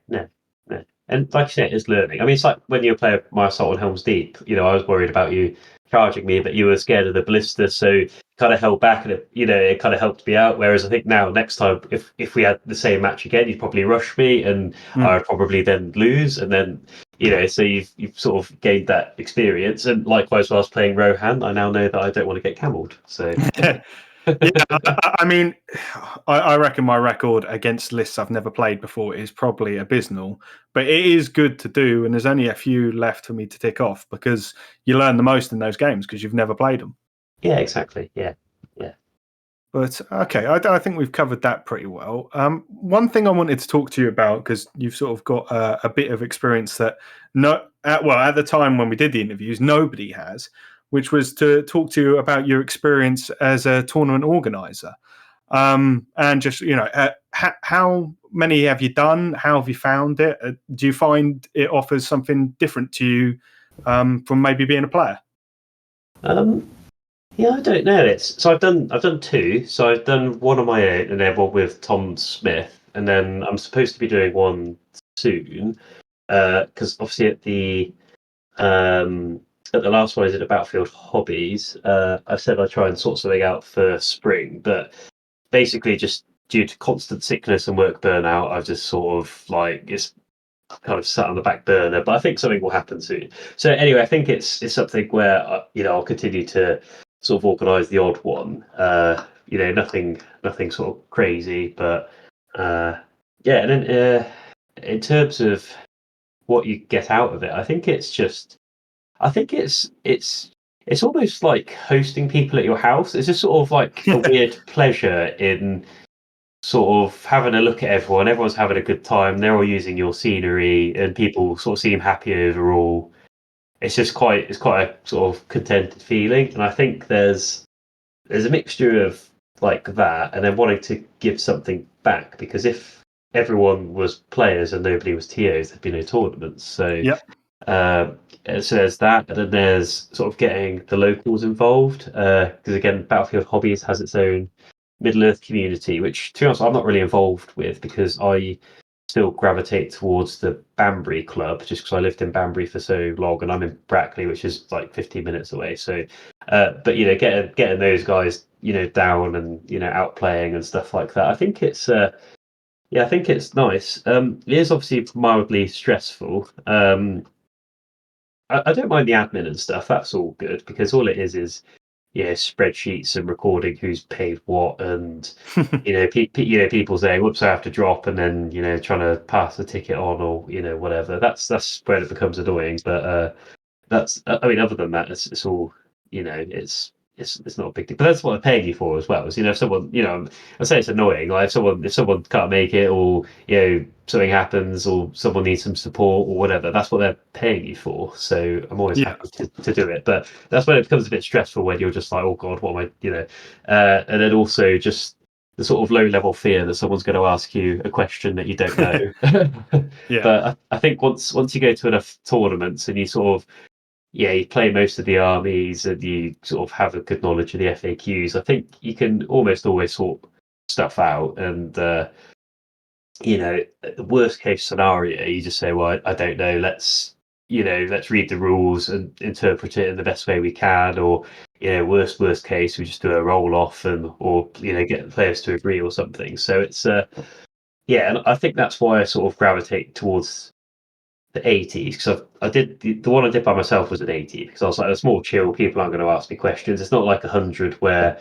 And like you said, it's learning. I mean, it's like when you play My Assault on Helm's Deep. I was worried about you charging me, but you were scared of the blister, so you kind of held back, and it kind of helped me out. Whereas I think now, next time, if we had the same match again, you'd probably rush me, and I would probably then lose, and then so you've sort of gained that experience. And likewise, while I was playing Rohan, I now know that I don't want to get camelled. So. Yeah, I mean, I reckon my record against lists I've never played before is probably abysmal, but it is good to do, and there's only a few left for me to tick off because you learn the most in those games because you've never played them. Yeah, exactly. Yeah. But okay, I think we've covered that pretty well. One thing I wanted to talk to you about, because you've sort of got a bit of experience that at the time when we did the interviews, nobody has, which was to talk to you about your experience as a tournament organizer. And just, how many have you done? How have you found it? Do you find it offers something different to you from maybe being a player? Yeah, I don't know. So I've done two. So I've done one on my own, and then one with Tom Smith, and then I'm supposed to be doing one soon. Because obviously at the last one I did at Battlefield Hobbies, I said I'd try and sort something out for spring, but basically just due to constant sickness and work burnout, I've just sort of it's kind of sat on the back burner. But I think something will happen soon. So anyway, I think it's something where I'll continue to sort of organise the odd one. Nothing sort of crazy, but And then in terms of what you get out of it, I think it's almost like hosting people at your house. It's just sort of like a weird pleasure in sort of having a look at everyone. Everyone's having a good time. They're all using your scenery, and people sort of seem happy overall. It's quite a sort of contented feeling, and I think there's a mixture of like that, and then wanting to give something back, because if everyone was players and nobody was TOs, there'd be no tournaments. So Yep. So there's that, and then there's sort of getting the locals involved, because again, Battlefield Hobbies has its own Middle Earth community, which, to be honest, I'm not really involved with because I still gravitate towards the Banbury Club just because I lived in Banbury for so long, and I'm in Brackley, which is like 15 minutes away. So, but getting those guys down and out playing and stuff like that, I think it's I think it's nice. It is obviously mildly stressful. I don't mind the admin and stuff. That's all good because all it is spreadsheets and recording who's paid what, and people saying whoops, I have to drop, and then trying to pass the ticket on, or whatever. That's where it becomes annoying. But that's I mean, other than that, it's all it's not a big deal. But that's what they're paying you for as well. Is if someone I say it's annoying. Like if someone can't make it, or something happens, or someone needs some support or whatever, that's what they're paying you for. So I'm always happy to do it. But that's when it becomes a bit stressful when you're just like, oh god, what am I? And then also just the sort of low level fear that someone's going to ask you a question that you don't know. Yeah. But I think once you go to enough tournaments and you sort of you play most of the armies and you sort of have a good knowledge of the FAQs, I think you can almost always sort stuff out. And the worst case scenario, you just say, well, I don't know, let's read the rules and interpret it in the best way we can, or worst case, we just do a roll off or get the players to agree or something. So it's and I think that's why I sort of gravitate towards the 80s, because I did the one I did by myself was an 80, because I was like, it's more chill, people aren't going to ask me questions. It's not like 100 where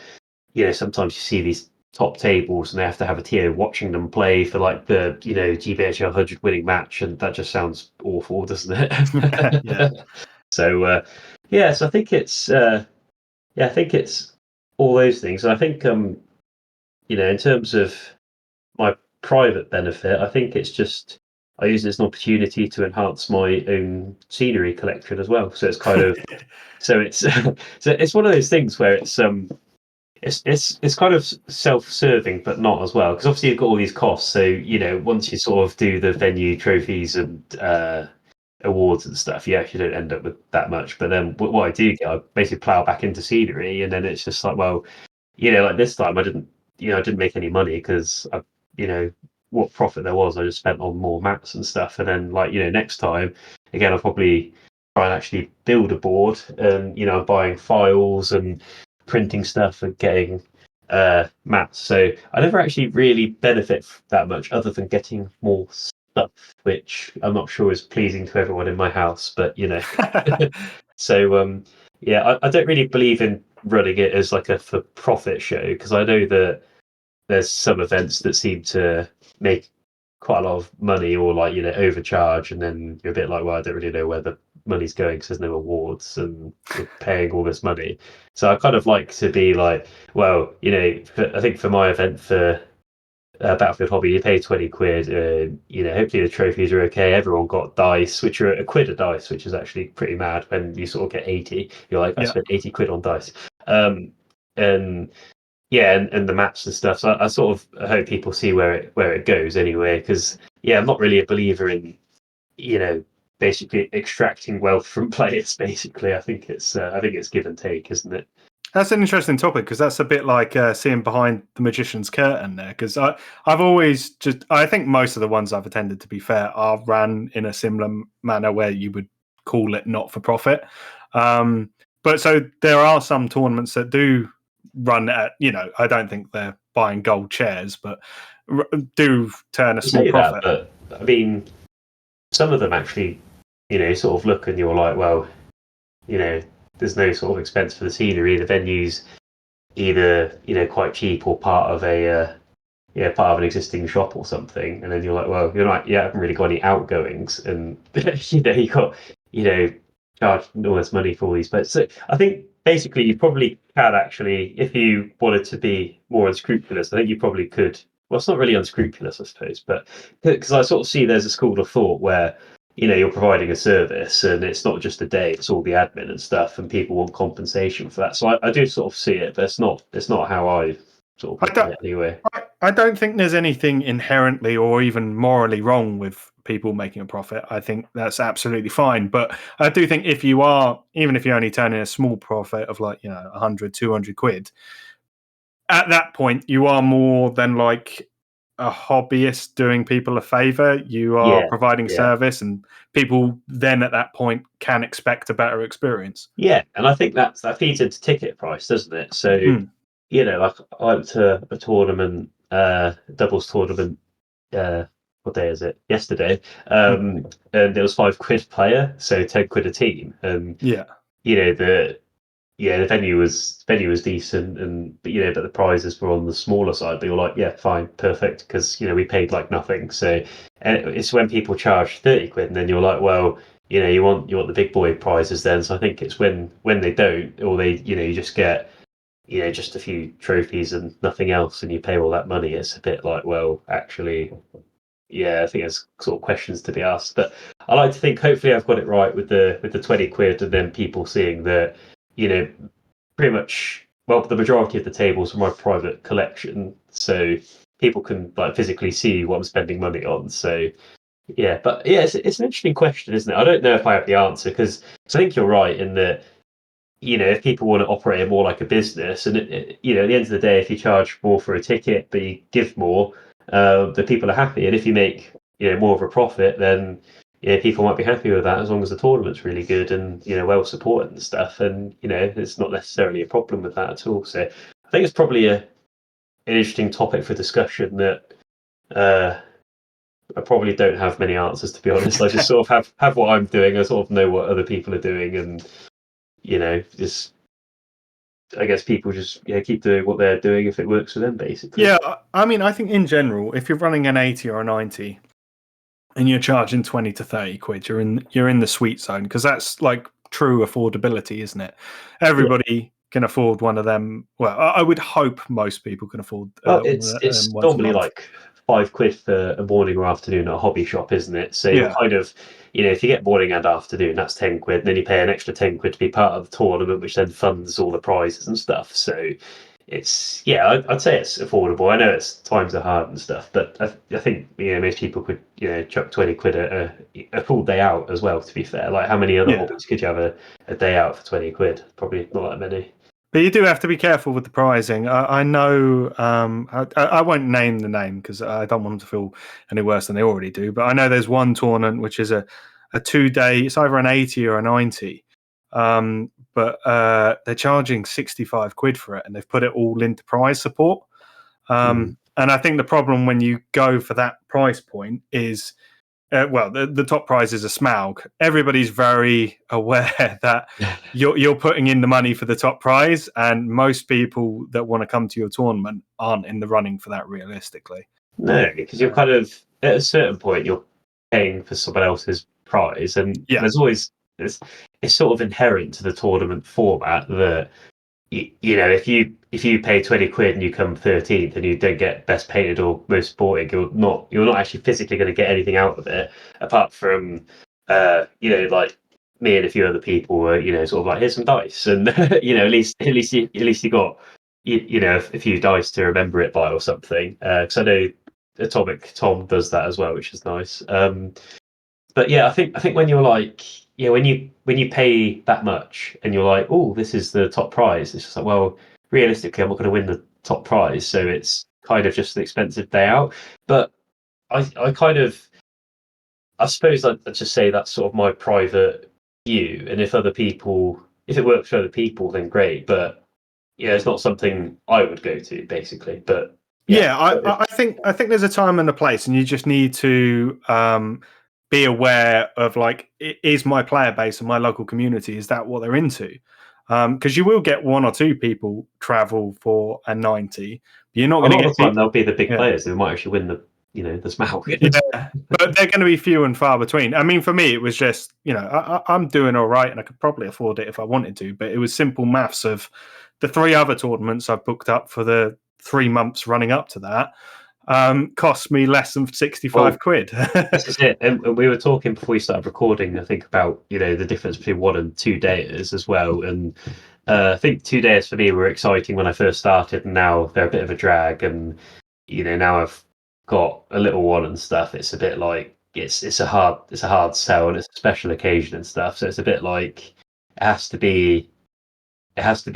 sometimes you see these top tables and they have to have a TO watching them play for like the GBHL 100 winning match, and that just sounds awful, doesn't it? Yeah. So so I think it's I think it's all those things. And I think in terms of my private benefit, I think it's just I use it as an opportunity to enhance my own scenery collection as well. So it's kind of so it's so it's one of those things where it's kind of self-serving, but not as well, because obviously you've got all these costs. So once you sort of do the venue trophies and awards and stuff, you actually don't end up with that much. But then what I do get, I basically plow back into scenery, and then it's just like, well, like this time I didn't make any money because what profit there was, I just spent on more mats and stuff. And then next time, again, I'll probably try and actually build a board, and I'm buying files and printing stuff and getting mats. So I never actually really benefit that much, other than getting more stuff, which I'm not sure is pleasing to everyone in my house. But so I don't really believe in running it as like a for profit show, because I know that there's some events that seem to make quite a lot of money, or overcharge, and then you're a bit like, well, I don't really know where the money's going because there's no awards and you're paying all this money. So I kind of like to be like, well, I think for my event for Battlefield Hobby, you pay 20 quid. Hopefully the trophies are okay. Everyone got dice, which are a quid a dice, which is actually pretty mad when you sort of get 80. You're like, I Yeah. spent 80 quid on dice. And and the maps and stuff. So I sort of hope people see where it goes anyway. Because I'm not really a believer in basically extracting wealth from players. Basically, I think it's give and take, isn't it? That's an interesting topic, because that's a bit like seeing behind the magician's curtain there. Because I've always I think most of the ones I've attended, to be fair, are ran in a similar manner where you would call it not for profit. But so there are some tournaments that do run at, I don't think they're buying gold chairs, but do turn a You small say that, profit. but I mean, some of them actually, sort of look and you're like, well, there's no sort of expense for the scenery. The venue's either quite cheap or part of part of an existing shop or something, and then you're like, well, you're not, you haven't really got any outgoings, and you got charge all this money for all these. But so I think basically you probably can actually, if you wanted to be more unscrupulous, I think you probably could. Well, it's not really unscrupulous, I suppose, but because I sort of see there's a school of thought where you're providing a service and it's not just a day, it's all the admin and stuff, and people want compensation for that. So I do sort of see it, but it's not how I sort of I look at don't, it anyway. I don't think there's anything inherently or even morally wrong with people making a profit. I think that's absolutely fine. But I do think if you are, even if you're only turning a small profit of 100, 200 quid, at that point, you are more than like a hobbyist doing people a favor. You are Yeah, providing yeah, service, and people then at that point can expect a better experience. yeah. And I think that feeds into ticket price, doesn't it? So Mm, like I went to a tournament, doubles tournament. What day is it? Yesterday, mm, and it was 5 quid a player, so 10 quid a team. And yeah. the the venue was decent, and but the prizes were on the smaller side. But you're like, yeah, fine, perfect, because we paid like nothing. So and it's when people charge 30 quid, and then you're like, well, you want the big boy prizes then. So I think it's when they don't, or they you just get just a few trophies and nothing else, and you pay all that money. It's a bit like, well, actually, yeah, I think there's sort of questions to be asked. But I like to think hopefully I've got it right with the 20 quid, and then people seeing that, you know, pretty much well, the majority of the tables are my private collection, so people can like physically see what I'm spending money on. So yeah, but yeah, it's an interesting question, isn't it? I don't know if I have the answer because I think you're right in that, if people want to operate it more like a business, and at the end of the day, if you charge more for a ticket but you give more, the people are happy, and if you make more of a profit, then people might be happy with that as long as the tournament's really good and well supported and stuff, and it's not necessarily a problem with that at all. So I think it's probably an interesting topic for discussion that I probably don't have many answers, to be honest. I just sort of have what I'm doing. I sort of know what other people are doing, and just I guess people just keep doing what they're doing if it works for them, basically. Yeah, I mean, I think in general, if you're running an 80 or a 90 and you're charging 20 to 30 quid, you're in the sweet zone, because that's like true affordability, isn't it? Everybody can afford one of them. Well, I would hope most people can afford Well, one of it's them once a normally month. like £5 for a morning or afternoon at a hobby shop, isn't it? So you're Yeah. kind of, if you get morning and afternoon, that's £10. Then you pay an extra £10 to be part of the tournament, which then funds all the prizes and stuff. So it's I'd say it's affordable. I know it's times are hard and stuff, but I think most people could chuck £20 a full day out as well. To be fair, like how many other Yeah. hobbies could you have a day out for £20? Probably not that many. But you do have to be careful with the pricing. I know, I won't name the name because I don't want them to feel any worse than they already do. But I know there's one tournament which is a 2 day, it's either an 80 or a 90. But they're charging 65 quid for it, and they've put it all into prize support. And I think the problem when you go for that price point is, the top prize is a Smaug. Everybody's very aware that you're putting in the money for the top prize, and most people that want to come to your tournament aren't in the running for that realistically. No, because you're kind of at a certain point you're paying for someone else's prize, and Yeah. there's always it's sort of inherent to the tournament format that if you pay £20 and you come 13th and you don't get best painted or most sporting, you're not actually physically going to get anything out of it apart from like me and a few other people were sort of like, here's some dice, and at least you got a few dice to remember it by or something, because I know Atomic Tom does that as well, which is nice. But yeah, I think when you're like, when you pay that much and you're like, oh, this is the top prize, it's just like, well, realistically, I'm not going to win the top prize, so it's kind of just an expensive day out. But I kind of, I suppose I'd just say that's sort of my private view, and if it works for other people, then great. But it's not something I would go to, basically. But I think there's a time and a place, and you just need to be aware of, like, is my player base and my local community, is that what they're into? Because you will get one or two people travel for a 90, but you're not a going to lot get of the time they'll be the big yeah. players who might actually win the Smaug. Yeah, but they're going to be few and far between. I mean, for me, it was just, I'm doing all right, and I could probably afford it if I wanted to, but it was simple maths of the 3 other tournaments I've booked up for the 3 months running up to that, cost me less than 65 quid. This is it. And we were talking before we started recording, I think, about the difference between 1 and 2 days as well. And I think 2 days for me were exciting when I first started, and now they're a bit of a drag. And now I've got a little one and stuff. It's a bit like it's a hard sell, and it's a special occasion and stuff. So it's a bit like it has to be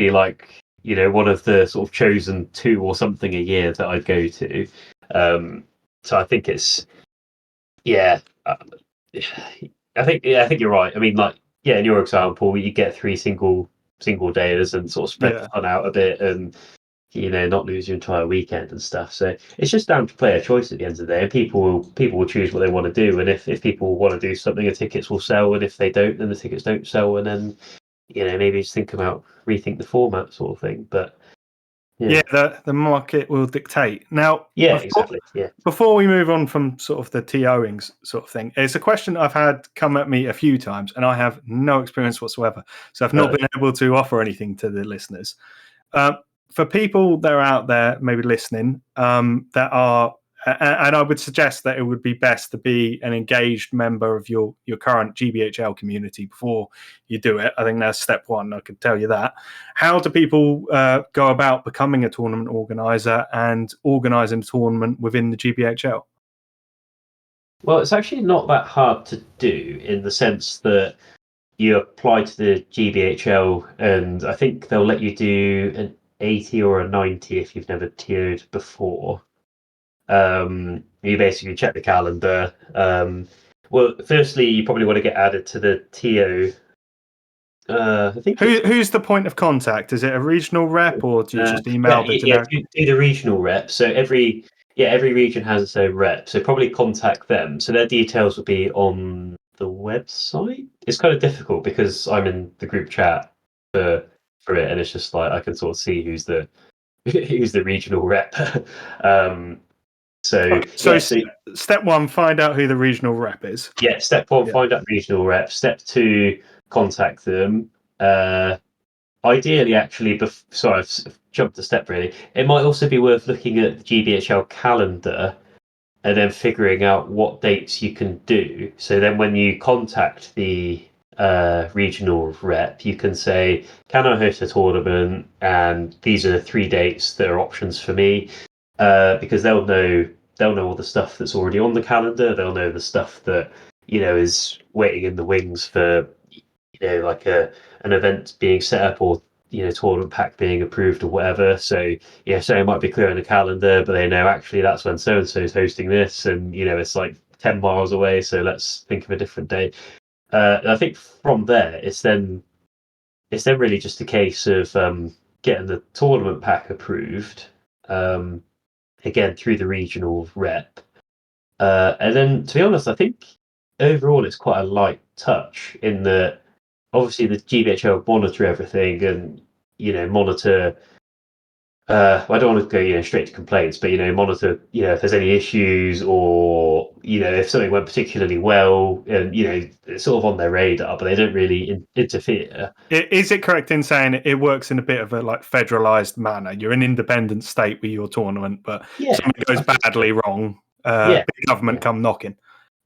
like one of the sort of chosen 2 or something a year that I'd go to. So I think it's I think you're right. I mean, like, in your example, you get 3 single days and sort of spread the fun out a bit, and not lose your entire weekend and stuff. So it's just down to player choice at the end of the day. And people will choose what they want to do, and if people want to do something, the tickets will sell, and if they don't, then the tickets don't sell, and then maybe just rethink the format, sort of thing. But the market will dictate. Now, exactly. Before we move on from sort of the TOing sort of thing, it's a question I've had come at me a few times, and I have no experience whatsoever. So I've not been able to offer anything to the listeners. For people that are out there maybe listening, that are And I would suggest that it would be best to be an engaged member of your current GBHL community before you do it. I think that's step one. I can tell you that. How do people go about becoming a tournament organizer and organizing a tournament within the GBHL? Well, it's actually not that hard to do in the sense that you apply to the GBHL, and I think they'll let you do an 80 or a 90 if you've never TO'd before. You basically check the calendar. Well, firstly, you probably want to get added to the TO. I think Who's the point of contact? Is it a regional rep, or do you just email the generic? do the regional rep. So every region has its own rep. So probably contact them. So their details will be on the website. It's kind of difficult because I'm in the group chat for it, and it's just like I can sort of see who's the who's the regional rep. So Step one, find out who the regional rep is. Yeah, step one, find out regional rep. Step two, contact them. Ideally, actually, sorry, I've jumped a step really. It might also be worth looking at the GBHL calendar and then figuring out what dates you can do. So then when you contact the regional rep, you can say, can I host a tournament? And these are the 3 dates that are options for me. Because they'll know all the stuff that's already on the calendar. They'll know the stuff that is waiting in the wings for like an event being set up or tournament pack being approved or whatever. So so it might be clear in the calendar, but they know actually that's when so and so is hosting this, and it's like 10 miles away. So let's think of a different day. I think from there, it's then really just a case of getting the tournament pack approved. Again through the regional rep, and then to be honest, I think overall it's quite a light touch in that obviously the GBHL monitor everything and monitor. I don't want to go straight to complaints, but monitor if there's any issues or if something went particularly well, and it's sort of on their radar, but they don't really interfere. Is it correct in saying it works in a bit of a like federalized manner? You're an independent state with your tournament, but something goes badly wrong, big government come knocking.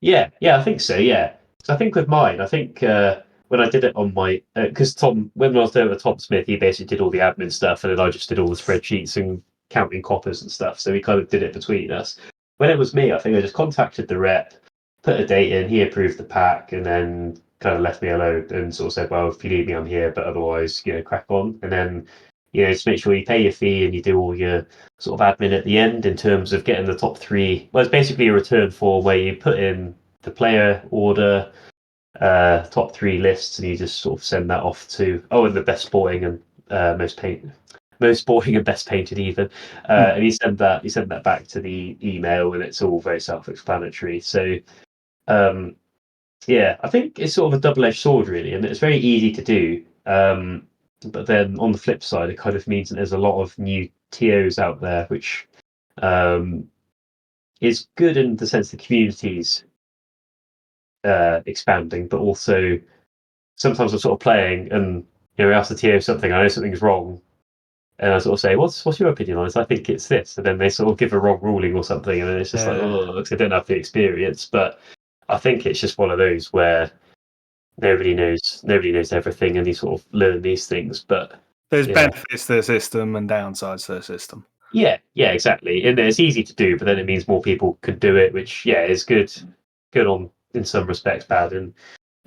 Yeah, I think so. Yeah, so I think with mine, I think when I did it on my because Tom, when I was there with Tom Smith, he basically did all the admin stuff, and then I just did all the spreadsheets and counting coppers and stuff. So we kind of did it between us. When it was me, I think I just contacted the rep, put a date in, he approved the pack, and then kind of left me alone and sort of said, "Well, if you need me, I'm here, but otherwise, crack on." And then just make sure you pay your fee and you do all your sort of admin at the end in terms of getting the top 3. Well, it's basically a return form where you put in the player order, top 3 lists, and you just sort of send that off to and the best sporting and most sporting and best painted even, and you send that back to the email, and it's all very self-explanatory. So I think it's sort of a double-edged sword really, and it's very easy to do. But then on the flip side, it kind of means that there's a lot of new TOs out there, which is good in the sense the community's expanding, but also sometimes I'm sort of playing and we ask the TO something, I know something's wrong, and I sort of say, "What's your opinion on this?" I think it's this, and then they sort of give a wrong ruling or something, and then it's just like, oh, because they don't have the experience. But I think it's just one of those where nobody knows everything, and you sort of learn these things. But there's benefits to the system and downsides to the system. Yeah, exactly. And it's easy to do, but then it means more people can do it, which is good on in some respects, bad in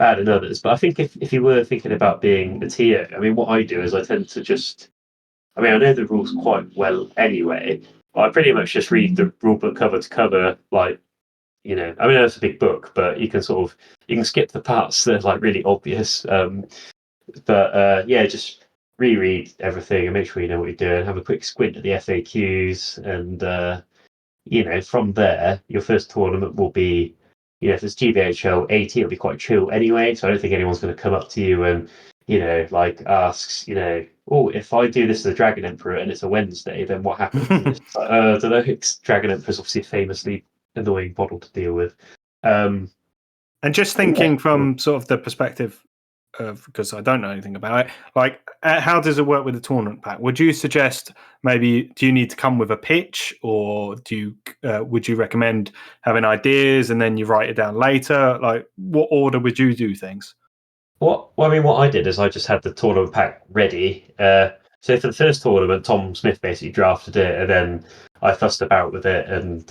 others. But I think if you were thinking about being a TO, I mean, what I do is I tend to just, I mean, I know the rules quite well anyway. But I pretty much just read the rule book cover to cover, like, I mean, it's a big book, but you can skip the parts that are like really obvious. Just reread everything and make sure you know what you're doing. Have a quick squint at the FAQs, and from there, your first tournament will be, if it's GBHL 80, it'll be quite chill anyway. So I don't think anyone's going to come up to you and like asks, oh, if I do this to the Dragon Emperor and it's a Wednesday, then what happens? And it's like, I don't know. Dragon Emperor is obviously a famously annoying model to deal with. And just thinking from sort of the perspective because I don't know anything about it. Like, how does it work with the tournament pack? Would you suggest maybe do you need to come with a pitch, or would you recommend having ideas and then you write it down later? Like, what order would you do things? Well, I mean, what I did is I just had the tournament pack ready. So for the first tournament, Tom Smith basically drafted it, and then I fussed about with it, and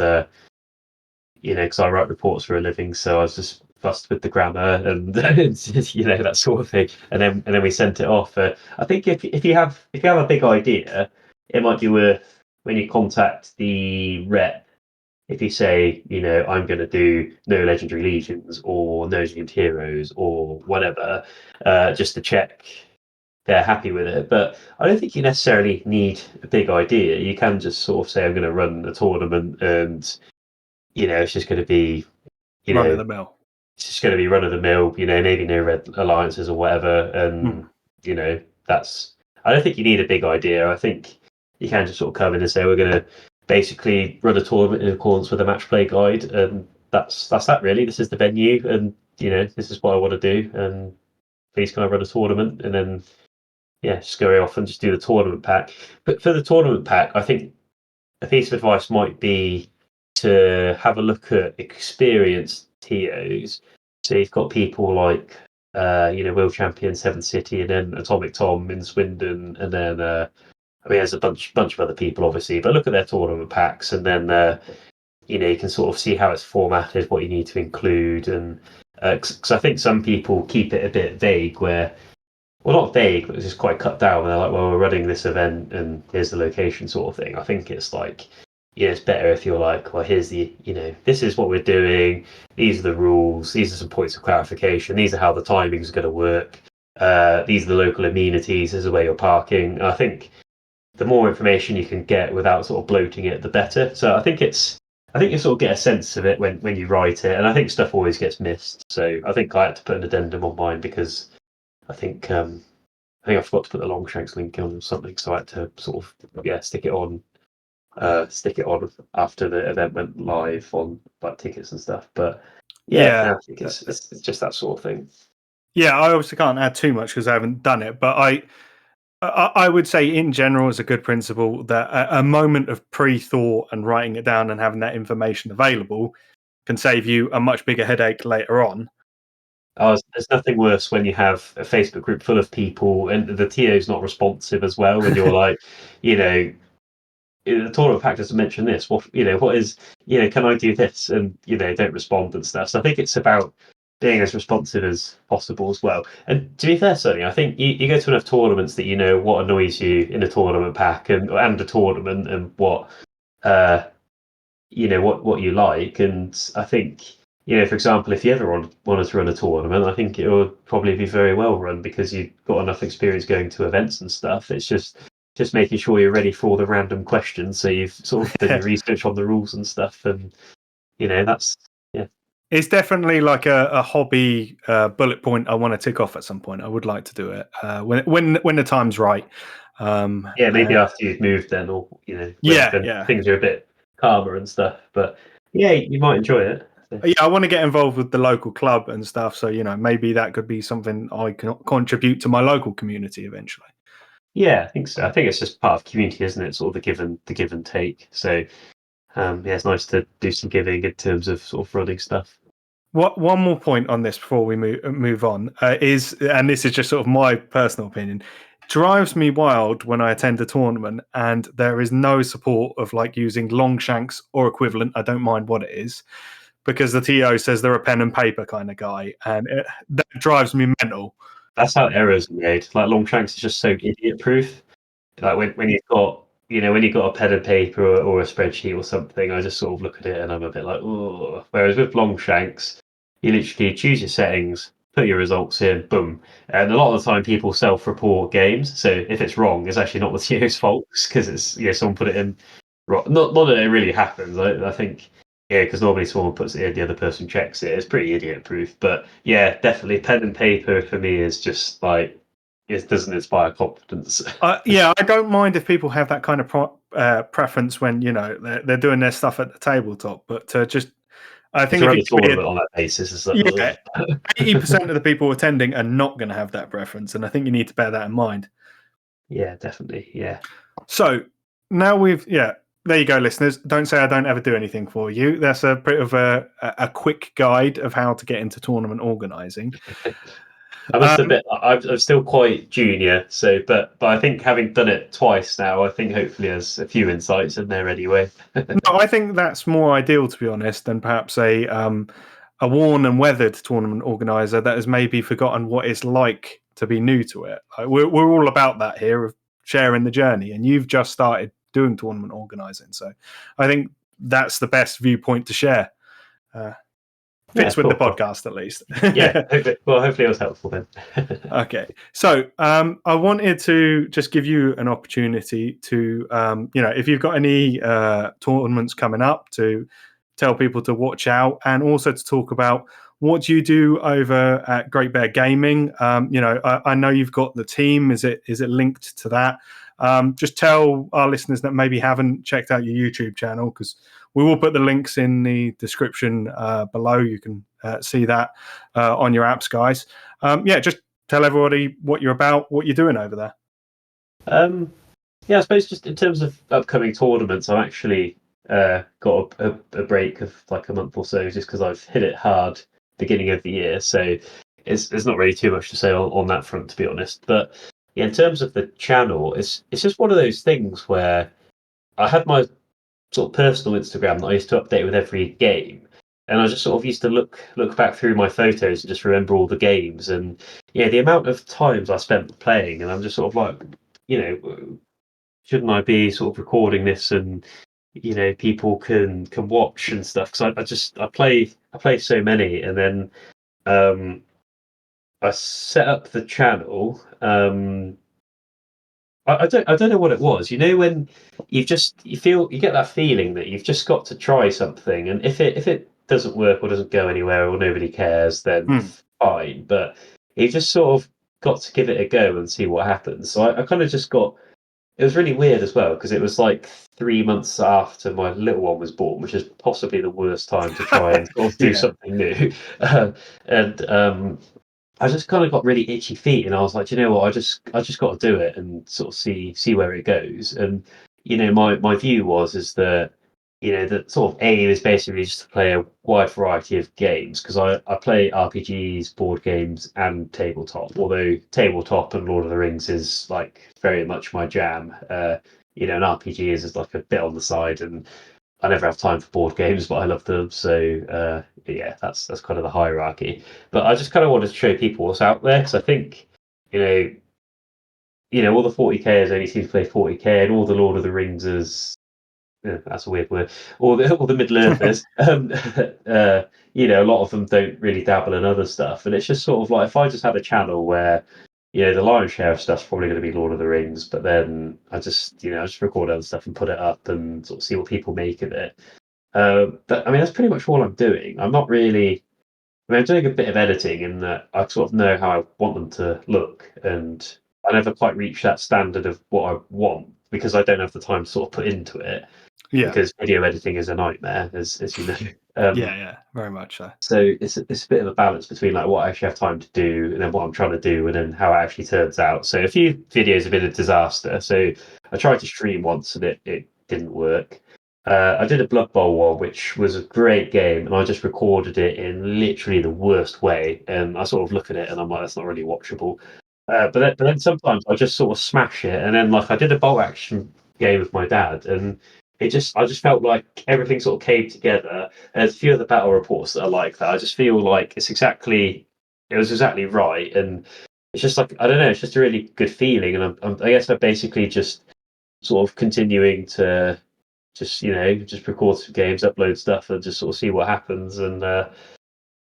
because I write reports for a living, so I was just fussed with the grammar and that sort of thing, and then we sent it off. I think if you have a big idea, it might be worth when you contact the rep. If you say, I'm going to do no legendary legions or no named heroes or whatever, just to check they're happy with it. But I don't think you necessarily need a big idea. You can just sort of say, I'm going to run a tournament, and it's just going to be, Run of the mill. it's just going to be run of the mill. Maybe no red alliances or whatever, and that's. I don't think you need a big idea. I think you can just sort of come in and say, we're going to basically run a tournament in accordance with a match play guide, and that's that really. This is the venue, and this is what I want to do, and please can I run a tournament, and then just go off and just do the tournament pack. But for the tournament pack, I think a piece of advice might be to have a look at experienced TOs. So you've got people like world champion Seventh City, and then Atomic Tom in Swindon, and then there's a bunch of other people, obviously, but look at their tournament packs, and then you can sort of see how it's formatted, what you need to include, and because I think some people keep it a bit vague, where, well, not vague, but it's just quite cut down. They're like, well, we're running this event, and here's the location, sort of thing. I think it's like, it's better if you're like, well, here's the, this is what we're doing. These are the rules. These are some points of clarification. These are how the timings are going to work. These are the local amenities. This is where you're parking. And I think the more information you can get without sort of bloating it, the better. So I think you sort of get a sense of it when you write it, and I think stuff always gets missed. So I think I had to put an addendum on mine because I think I forgot to put the Longshanks link on or something, so I had to sort of stick it on after the event went live on like tickets and stuff. But I think it's just that sort of thing. Yeah, I obviously can't add too much because I haven't done it, but I would say in general as a good principle that a moment of pre-thought and writing it down and having that information available can save you a much bigger headache later on. There's nothing worse when you have a Facebook group full of people and the TO's not responsive as well, and you're like, the tournament pack doesn't mention this. What is, can I do this? And don't respond and stuff. So I think it's about being as responsive as possible as well. And to be fair, certainly, I think you go to enough tournaments that you know what annoys you in a tournament pack and a tournament, and what what you like. And I think, for example, if you ever wanted to run a tournament, I think it would probably be very well run because you've got enough experience going to events and stuff. It's just making sure you're ready for the random questions, so you've sort of done your research on the rules and stuff, and that's It's definitely like a hobby bullet point I want to tick off at some point. I would like to do it when the time's right. Maybe after you've moved then, or when things are a bit calmer and stuff. But you might enjoy it. Yeah, I want to get involved with the local club and stuff. So maybe that could be something I can contribute to my local community eventually. Yeah, I think so. I think it's just part of community, isn't it? Sort of the give and take. So it's nice to do some giving in terms of sort of running stuff. One more point on this before we move on is, and this is just sort of my personal opinion, drives me wild when I attend a tournament and there is no support of like using Longshanks or equivalent. I don't mind what it is, because the TO says they're a pen and paper kind of guy, and that drives me mental. That's how errors are made. Like Longshanks is just so idiot proof. Like when you've got when you've got a pen and paper or a spreadsheet or something, I just sort of look at it and I'm a bit like, oh. Whereas with Longshanks, you literally choose your settings, put your results in, boom. And a lot of the time, people self-report games. So if it's wrong, it's actually not the TO's fault because it's someone put it in wrong. Not that it really happens. I think because normally someone puts it in, the other person checks it. It's pretty idiot-proof. But definitely pen and paper for me is just like, it doesn't inspire confidence. I don't mind if people have that kind of preference when they're doing their stuff at the tabletop, but to just I think to if run you a tournament on that basis is like, yeah, 80% of the people attending are not going to have that preference, and I think you need to bear that in mind. yeah, definitely, yeah. So now there you go, listeners. Don't say I don't ever do anything for you. That's a bit of a quick guide of how to get into tournament organising. I must admit, I'm still quite junior, so but I think having done it twice now, I think hopefully there's a few insights in there anyway. No, I think that's more ideal, to be honest, than perhaps a worn and weathered tournament organizer that has maybe forgotten what it's like to be new to it. Like, we're all about that here of sharing the journey, and you've just started doing tournament organizing, so I think that's the best viewpoint to share. Yeah, Fits with the cool. podcast, at least. Yeah, hopefully it was helpful then. Okay, so I wanted to just give you an opportunity to, if you've got any tournaments coming up, to tell people to watch out, and also to talk about what you do over at Great Bear Gaming. I know you've got the team. Is it linked to that? Just tell our listeners that maybe haven't checked out your YouTube channel, because we will put the links in the description below. You can see that on your apps, guys. Just tell everybody what you're about, what you're doing over there. Yeah, I suppose just in terms of upcoming tournaments, I've actually got a break of like a month or so, just because I've hit it hard beginning of the year. So it's not really too much to say on that front, to be honest. But yeah, in terms of the channel, it's just one of those things where I had my sort of personal Instagram that I used to update with every game. And I just sort of used to look back through my photos and just remember all the games, and yeah, the amount of times I spent playing, and I'm just sort of like, shouldn't I be sort of recording this, and people can watch and stuff, because I play so many. And then I set up the channel. I don't know what it was. When you get that feeling that you've just got to try something, and if it doesn't work or doesn't go anywhere or nobody cares, then fine. But you just sort of got to give it a go and see what happens. So I kind of just got. It was really weird as well, because it was like 3 months after my little one was born, which is possibly the worst time to try and sort of do Yeah. something new. And I just kind of got really itchy feet, and I was like, you know what, I just got to do it and sort of see where it goes. And my view is that that sort of aim is basically just to play a wide variety of games, because I play RPGs, board games, and tabletop. Although tabletop and Lord of the Rings is like very much my jam. An RPG is like a bit on the side, and I never have time for board games, but I love them. So yeah, that's kind of the hierarchy. But I just kind of wanted to show people what's out there, because I think you know all the 40Kers only seem to play 40K, and all the Lord of the Rings is that's a weird word. All the Middle Earthers, a lot of them don't really dabble in other stuff, and it's just sort of like, if I just had a channel where the lion's share of stuff's probably going to be Lord of the Rings, but then I just record other stuff and put it up and sort of see what people make of it. But I mean, that's pretty much all I'm doing. I'm not really. I mean, I'm doing a bit of editing in that I sort of know how I want them to look, and I never quite reach that standard of what I want, because I don't have the time to sort of put into it. Yeah. Because video editing is a nightmare, as you know. Yeah, very much so. So it's a bit of a balance between like what I actually have time to do, and then what I'm trying to do, and then how it actually turns out. So a few videos have been a disaster. So I tried to stream once, and it didn't work. I did a Blood Bowl one, which was a great game, and I just recorded it in literally the worst way. And I sort of look at it, and I'm like, that's not really watchable. But then sometimes I just sort of smash it, and then like I did a bolt action game with my dad, and I just felt like everything sort of came together. There's a few of the battle reports that are like that. I just feel like it was exactly right, and it's just like, I don't know, it's just a really good feeling. And I guess I'm basically just sort of continuing to just record some games, upload stuff, and just sort of see what happens. And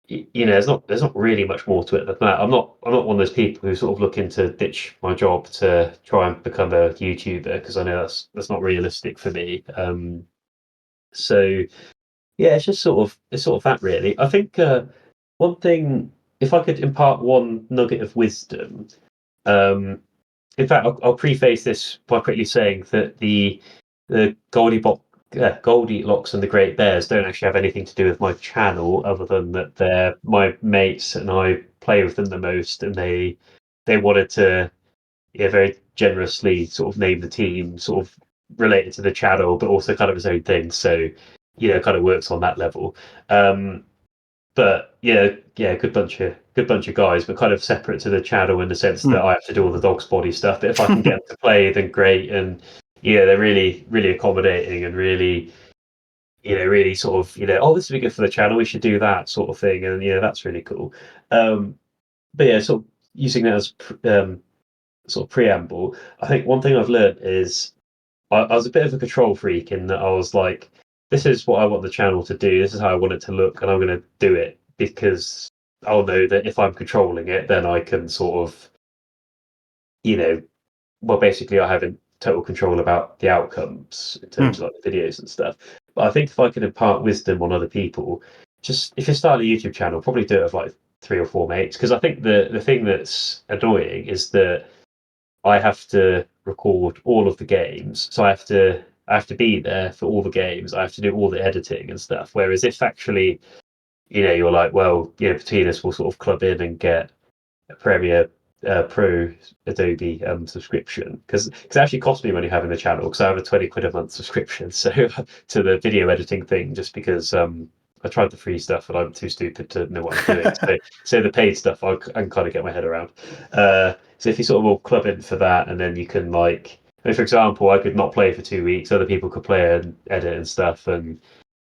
there's not really much more to it than that. I'm not one of those people who sort of looking to ditch my job to try and become a YouTuber, because I know that's not realistic for me. So yeah, it's sort of that really. I think one thing, if I could impart one nugget of wisdom, um, in fact, I'll preface this by quickly saying that the Goldilocks and the Great Bears don't actually have anything to do with my channel, other than that they're my mates and I play with them the most, and they wanted to very generously sort of name the team sort of related to the channel, but also kind of its own thing. So kind of works on that level. But good bunch of guys, but kind of separate to the channel in the sense that I have to do all the dog's body stuff. But if I can get them to play, then great. And they're really, really accommodating and really, really sort of, oh, this would be good for the channel. We should do that sort of thing. And that's really cool. But yeah, sort of using that as sort of preamble. I think one thing I've learned is I was a bit of a control freak in that I was like, this is what I want the channel to do. This is how I want it to look, and I'm going to do it because I'll know that if I'm controlling it, then I can sort of, well, basically I have total control about the outcomes in terms of like the videos and stuff. But I think if I can impart wisdom on other people, just if you start a YouTube channel, probably do it with like 3 or 4 mates. Because I think the thing that's annoying is that I have to record all of the games, so I have to be there for all the games. I have to do all the editing and stuff. Whereas if actually, you're like, well, between us, we'll sort of club in and get a Premiere Pro Adobe subscription, because it actually cost me money having the channel, because I have a 20 quid a month subscription so to the video editing thing, just because I tried the free stuff and I'm too stupid to know what I'm doing. So the paid stuff I can kind of get my head around. So if you sort of all club in for that, and then you can like, for example, I could not play for 2 weeks, other people could play and edit and stuff and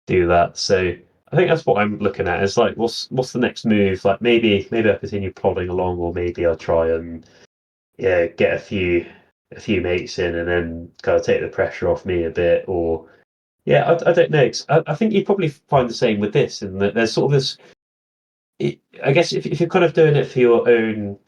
do that. So I think that's what I'm looking at. Is like, what's the next move? Like maybe I continue plodding along, or maybe I'll try and get a few mates in, and then kind of take the pressure off me a bit. Or I don't know. I think you probably find the same with this, in that there's sort of this. I guess if you're kind of doing it for your own,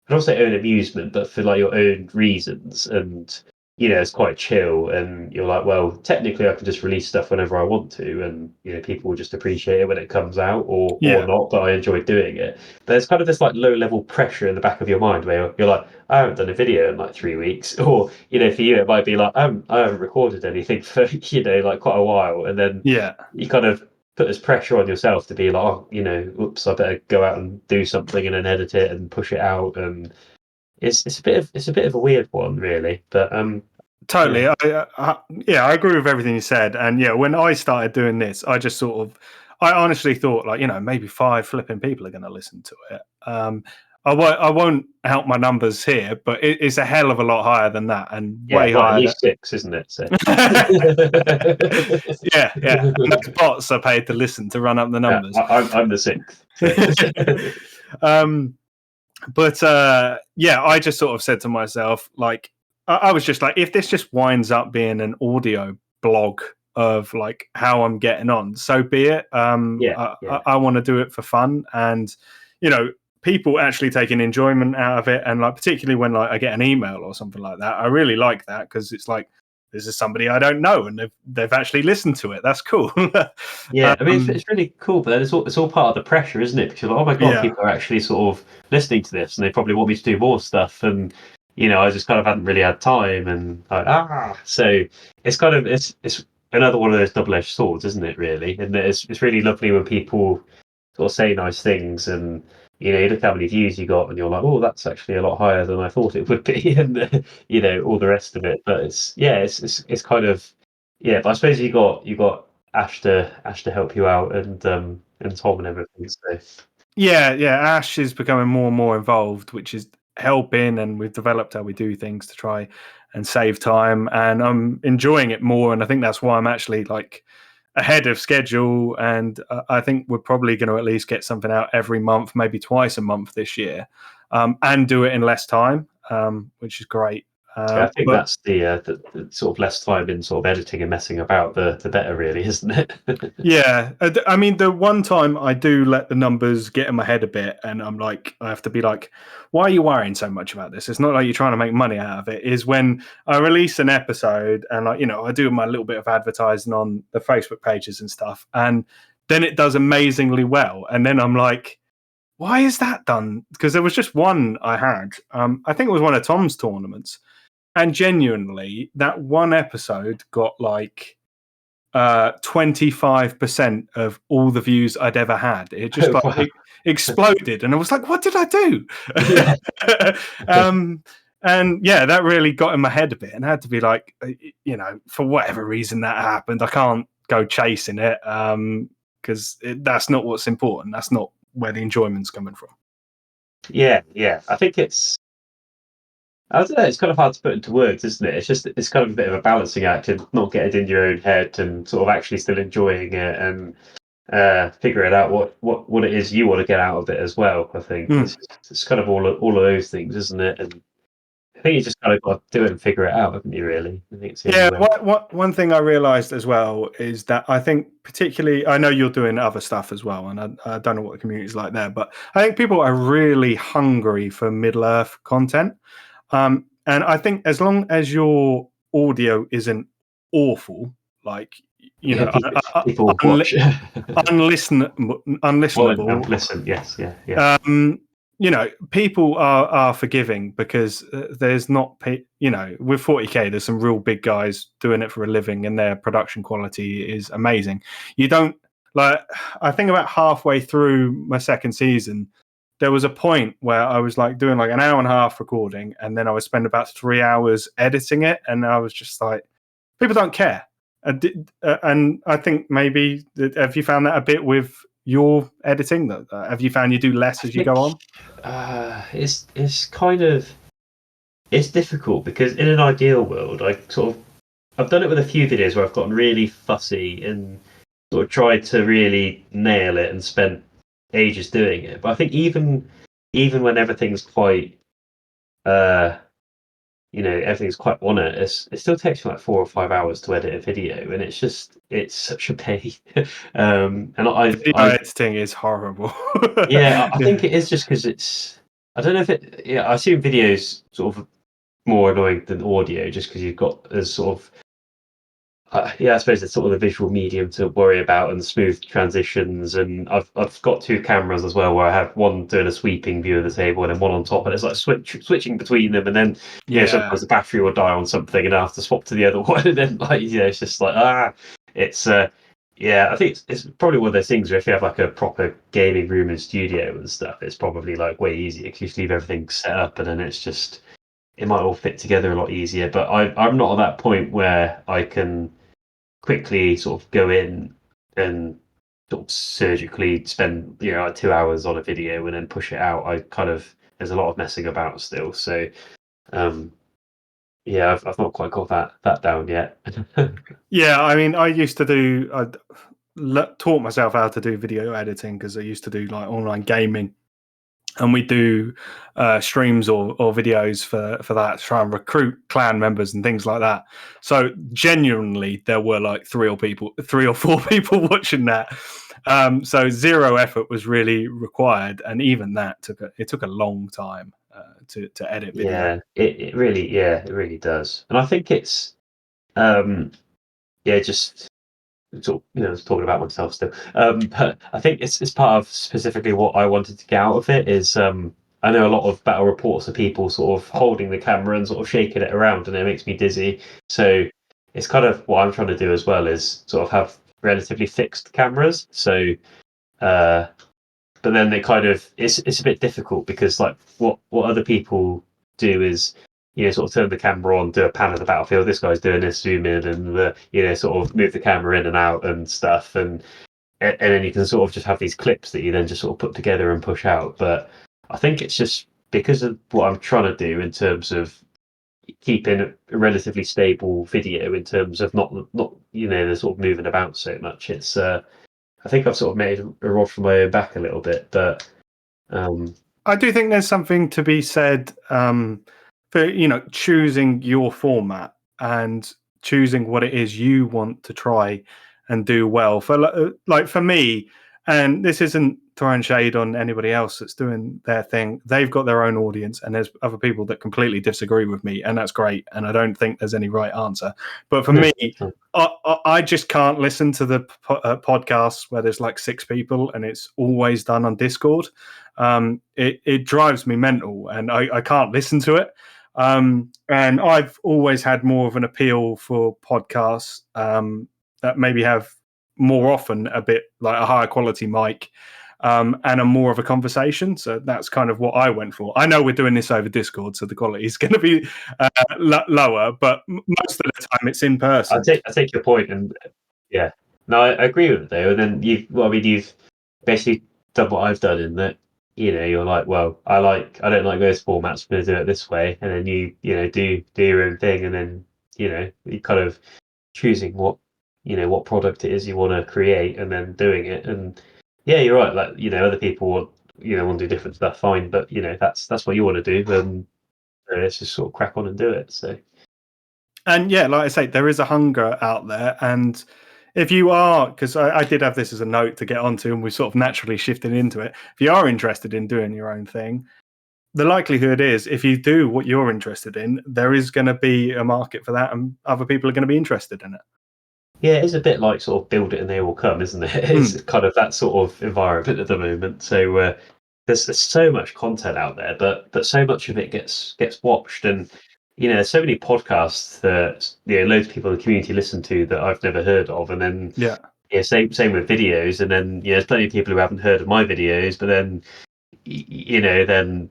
I don't say own amusement, but for like your own reasons, and it's quite chill, and you're like, well, technically I can just release stuff whenever I want to, and people will just appreciate it when it comes out, or not, but I enjoy doing it. But there's kind of this like low level pressure in the back of your mind where you're like, I haven't done a video in like 3 weeks, or for you it might be like, I haven't recorded anything for like quite a while, and then you kind of put this pressure on yourself to be like, oh, oops, I better go out and do something and then edit it and push it out. And it's a bit of a weird one, really. But totally, I agree with everything you said. And when I started doing this, I just I honestly thought like, maybe 5 flipping people are going to listen to it. I won't out my numbers here, but it's a hell of a lot higher than that, and way higher. At least 6, isn't it? So. yeah. And those bots are paid to listen to run up the numbers. I'm the 6th. So. But I just sort of said to myself, like, I was just like, if this just winds up being an audio blog of like how I'm getting on, so be it. I want to do it for fun, and people actually taking enjoyment out of it, and like particularly when like I get an email or something like that, I really like that, because it's like, this is somebody I don't know, and they've actually listened to it. That's cool. I mean, it's really cool, but it's all part of the pressure, isn't it? Because you're like, oh my god, people are actually sort of listening to this, and they probably want me to do more stuff, and I just kind of hadn't really had time, and so it's kind of it's another one of those double-edged swords, isn't it? Really, and it's really lovely when people sort of say nice things, and you look how many views you got, and you're like, oh, that's actually a lot higher than I thought it would be, and all the rest of it. But it's kind of but I suppose you got Ash to help you out, and Tom and everything. So Ash is becoming more and more involved, which is helping, and we've developed how we do things to try and save time, and I'm enjoying it more, and I think that's why I'm actually like ahead of schedule, and I think we're probably going to at least get something out every month, maybe twice a month this year, and do it in less time, which is great. I think that's the sort of less time in sort of editing and messing about, the better, really, isn't it? I mean, the one time I do let the numbers get in my head a bit, and I'm like, I have to be like, why are you worrying so much about this? It's not like you're trying to make money out of it. Is when I release an episode, and like, I do my little bit of advertising on the Facebook pages and stuff, and then it does amazingly well, and then I'm like, why is that done? Because there was just one I had, I think it was one of Tom's tournaments. And genuinely, that one episode got like 25% of all the views I'd ever had. It just Oh, wow. it exploded, and I was like, "What did I do?" Yeah. And yeah, that really got in my head a bit, and I had to be like, for whatever reason that happened, I can't go chasing it because that's not what's important. That's not where the enjoyment's coming from. Yeah. I think I don't know. It's kind of hard to put into words, isn't it? It's kind of a bit of a balancing act and not getting in your own head and sort of actually still enjoying it and figuring out what it is you want to get out of it as well. I think it's kind of all of those things, isn't it? And I think you just kind of got to do it and figure it out, haven't you? Really, I think it's the only Yeah, way. one thing I realized as well is that I think particularly, I know you're doing other stuff as well, and I don't know what the community is like there, but I think people are really hungry for Middle Earth content. And I think as long as your audio isn't awful, like, Yeah, people watch. Well, unlistenable, listen, yes, yeah. people are forgiving because there's not, with 40K, there's some real big guys doing it for a living, and their production quality is amazing. You don't like. I think about halfway through my second season, there was a point where I was like doing like an hour and a half recording, and then I would spend about 3 hours editing it, and I was just like, people don't care. And I think maybe have you found that a bit with your editing? That have you found you do less as you go on? It's kind of it's difficult because in an ideal world, I've done it with a few videos where I've gotten really fussy and sort of tried to really nail it and spent ages doing it. But I think even when everything's quite everything's quite on it, it still takes me like 4 or 5 hours to edit a video, and it's such a pain. And Video I editing is horrible. Yeah, I Yeah. think it is just because I don't know if it. Yeah, I assume videos sort of more annoying than audio, just because you've got as sort of. Yeah, I suppose it's sort of the visual medium to worry about and smooth transitions. And I've got two cameras as well, where I have one doing a sweeping view of the table and then one on top, and it's like switching between them. And then Yeah. sometimes the battery will die on something, and I have to swap to the other one. And then it's just like it's yeah. I think it's probably one of those things where if you have like a proper gaming room and studio and stuff, it's probably like way easier because you just leave everything set up, and then it might all fit together a lot easier. But I'm not at that point where I can quickly sort of go in and sort of surgically spend like 2 hours on a video and then push it out. There's a lot of messing about still. So yeah, I've not quite got that down yet. Yeah, I mean, I used to do. I taught myself how to do video editing because I used to do like online gaming, and we do streams or videos for that to try and recruit clan members and things like that. So genuinely, there were like 3 or 4 people watching that. So zero effort was really required, and even that took a long time to edit video. Yeah, it really does. And I think it's just sort of, talking about myself still. But I think it's part of specifically what I wanted to get out of it is I know a lot of battle reports of people sort of holding the camera and sort of shaking it around, and it makes me dizzy. So it's kind of what I'm trying to do as well is sort of have relatively fixed cameras. So but then they kind of it's a bit difficult because like what other people do is sort of turn the camera on, do a pan of the battlefield. This guy's doing this, zoom in, and sort of move the camera in and out and stuff, and then you can sort of just have these clips that you then just sort of put together and push out. But I think it's just because of what I'm trying to do in terms of keeping a relatively stable video in terms of not the sort of moving about so much. It's I think I've sort of made a rod for my own back a little bit, but I do think there's something to be said for choosing your format and choosing what it is you want to try and do well. For like for me, and this isn't throwing shade on anybody else that's doing their thing. They've got their own audience, and there's other people that completely disagree with me, and that's great. And I don't think there's any right answer. But for me, I just can't listen to the podcasts where there's like 6 people and it's always done on Discord. It drives me mental, and I can't listen to it. And I've always had more of an appeal for podcasts that maybe have more often a bit like a higher quality mic. And a more of a conversation. So that's kind of what I went for. I know we're doing this over Discord, so the quality is going to be lower, but most of the time it's in person. I take your point, and yeah, no, I agree with it though. And then you've basically done what I've done in that. You're like, well, I don't like those formats. I'm going to do it this way, and then do your own thing, and then you kind of choosing what product it is you want to create, and then doing it. And yeah, you're right. Like other people want to do different stuff, fine, but that's what you want to do, and let's just sort of crack on and do it. So. And yeah, like I say, there is a hunger out there. And if you are, because I did have this as a note to get onto, and we sort of naturally shifted into it. If you are interested in doing your own thing, the likelihood is if you do what you're interested in, there is going to be a market for that, and other people are going to be interested in it. Yeah, it's a bit like sort of build it and they will come, isn't it? It's kind of that sort of environment at the moment. So there's so much content out there, but so much of it gets watched, and there's so many podcasts that loads of people in the community listen to that I've never heard of, and then same with videos, and then there's plenty of people who haven't heard of my videos, but then then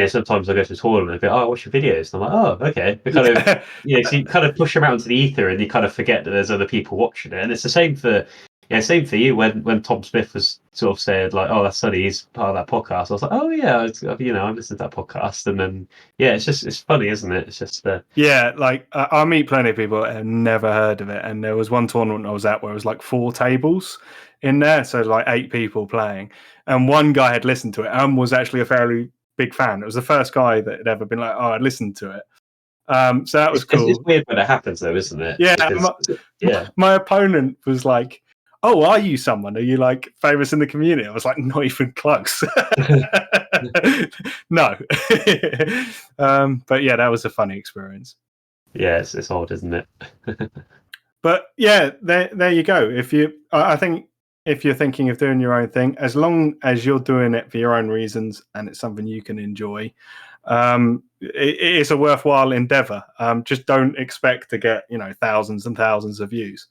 sometimes I go to a tournament and go, oh, what's your videos? And I'm like, oh, okay. We kind of, so you kind of push them out into the ether, and you kind of forget that there's other people watching it. And it's the same for you when Tom Smith was sort of said like, oh, that's Sonny, he's part of that podcast. I was like, oh yeah, I listened to that podcast, and then it's funny, isn't it? It's just yeah, like I meet plenty of people that have never heard of it, and there was one tournament I was at where it was like 4 tables in there, so like 8 people playing, and one guy had listened to it and was actually a fairly big fan. It was the first guy that had ever been like, oh, I listened to it. So that was cool. It's weird when it happens, though, isn't it? Yeah, Because, my opponent was like, "Oh, are you someone? Are you like famous in the community?" I was like, "Not even close." No, but yeah, that was a funny experience. Yeah, it's odd, isn't it? But yeah, there you go. I think if you're thinking of doing your own thing, as long as you're doing it for your own reasons and it's something you can enjoy, it's a worthwhile endeavor. Just don't expect to get thousands and thousands of views.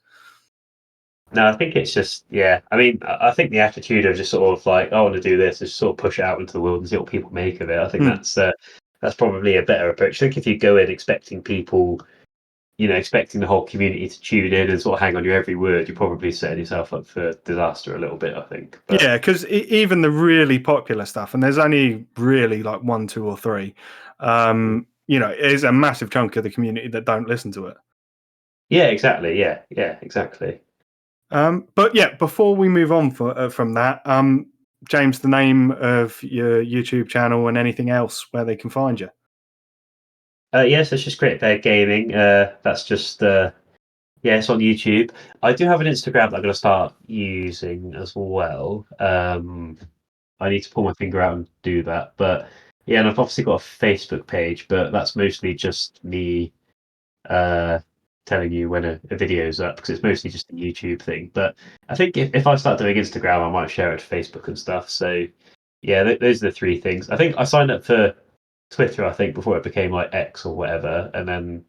No, I think it's just I mean, I think the attitude of just sort of like, I want to do this, just sort of push it out into the world and see what people make of it. I think that's probably a better approach. I think if you go in expecting people, expecting the whole community to tune in and sort of hang on your every word, you're probably setting yourself up for disaster a little bit, I think. But, yeah, because even the really popular stuff, and there's only really like 1, 2, or 3, is a massive chunk of the community that don't listen to it. Yeah, exactly. Yeah, exactly. But yeah, before we move on from that, James, the name of your YouTube channel and anything else where they can find you. Yes, it's just Great Bear Gaming. That's just it's on YouTube. I do have an Instagram that I'm going to start using as well. I need to pull my finger out and do that, but yeah, and I've obviously got a Facebook page, but that's mostly just me telling you when a video's up, because it's mostly just a YouTube thing. But I think if I start doing Instagram, I might share it to Facebook and stuff. So yeah, those are the 3 things. I think I signed up for Twitter, I think, before it became like X or whatever, and then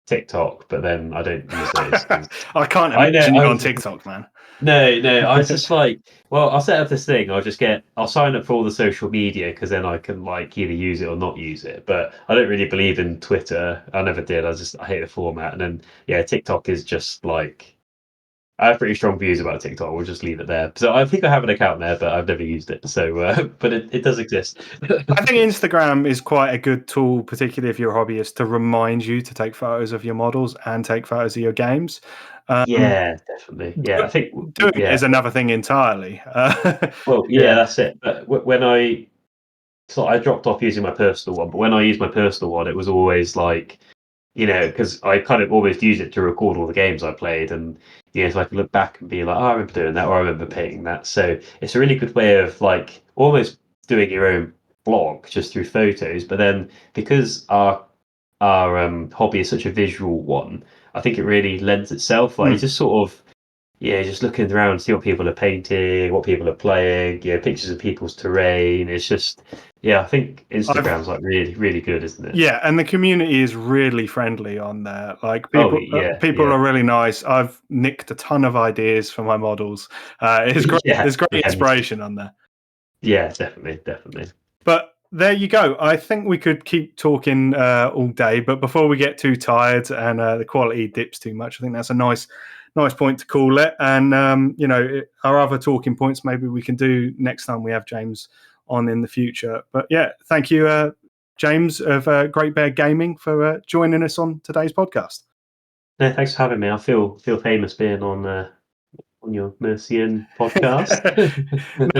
TikTok, but then I don't use those. I can't imagine you on TikTok, man. No, I was just like, well, I'll set up this thing. I'll sign up for all the social media, because then I can like either use it or not use it. But I don't really believe in Twitter. I never did. I hate the format. And then TikTok is just like, I have pretty strong views about TikTok. We'll just leave it there. So I think I have an account there, but I've never used it. So, but it does exist. I think Instagram is quite a good tool, particularly if you're a hobbyist, to remind you to take photos of your models and take photos of your games. Yeah, definitely. Yeah, I think doing it is another thing entirely. Well, that's it. But when I dropped off using my personal one, but when I used my personal one, it was always like, because I kind of always use it to record all the games I played, and so I can look back and be like, oh, I remember doing that, or I remember painting that. So it's a really good way of like almost doing your own blog just through photos. But then because our hobby is such a visual one, I think it really lends itself. Like, it's just sort of, yeah, just looking around, see what people are painting, what people are playing, pictures of people's terrain. It's just, I think I've Instagram's like really, really good, isn't it? Yeah, and the community is really friendly on there. Like Oh, people, people yeah, are really nice. I've nicked a ton of ideas for my models. It's great. yeah, There's great yeah, inspiration on there. yeah, definitely, definitely. But there you go. I think we could keep talking all day, but before we get too tired and the quality dips too much, I think that's a nice point to call it. And our other talking points, maybe we can do next time we have James on in the future. But yeah, thank you, James of Great Bear Gaming, for joining us on today's podcast. No, thanks for having me. I feel famous being on your Mercian podcast.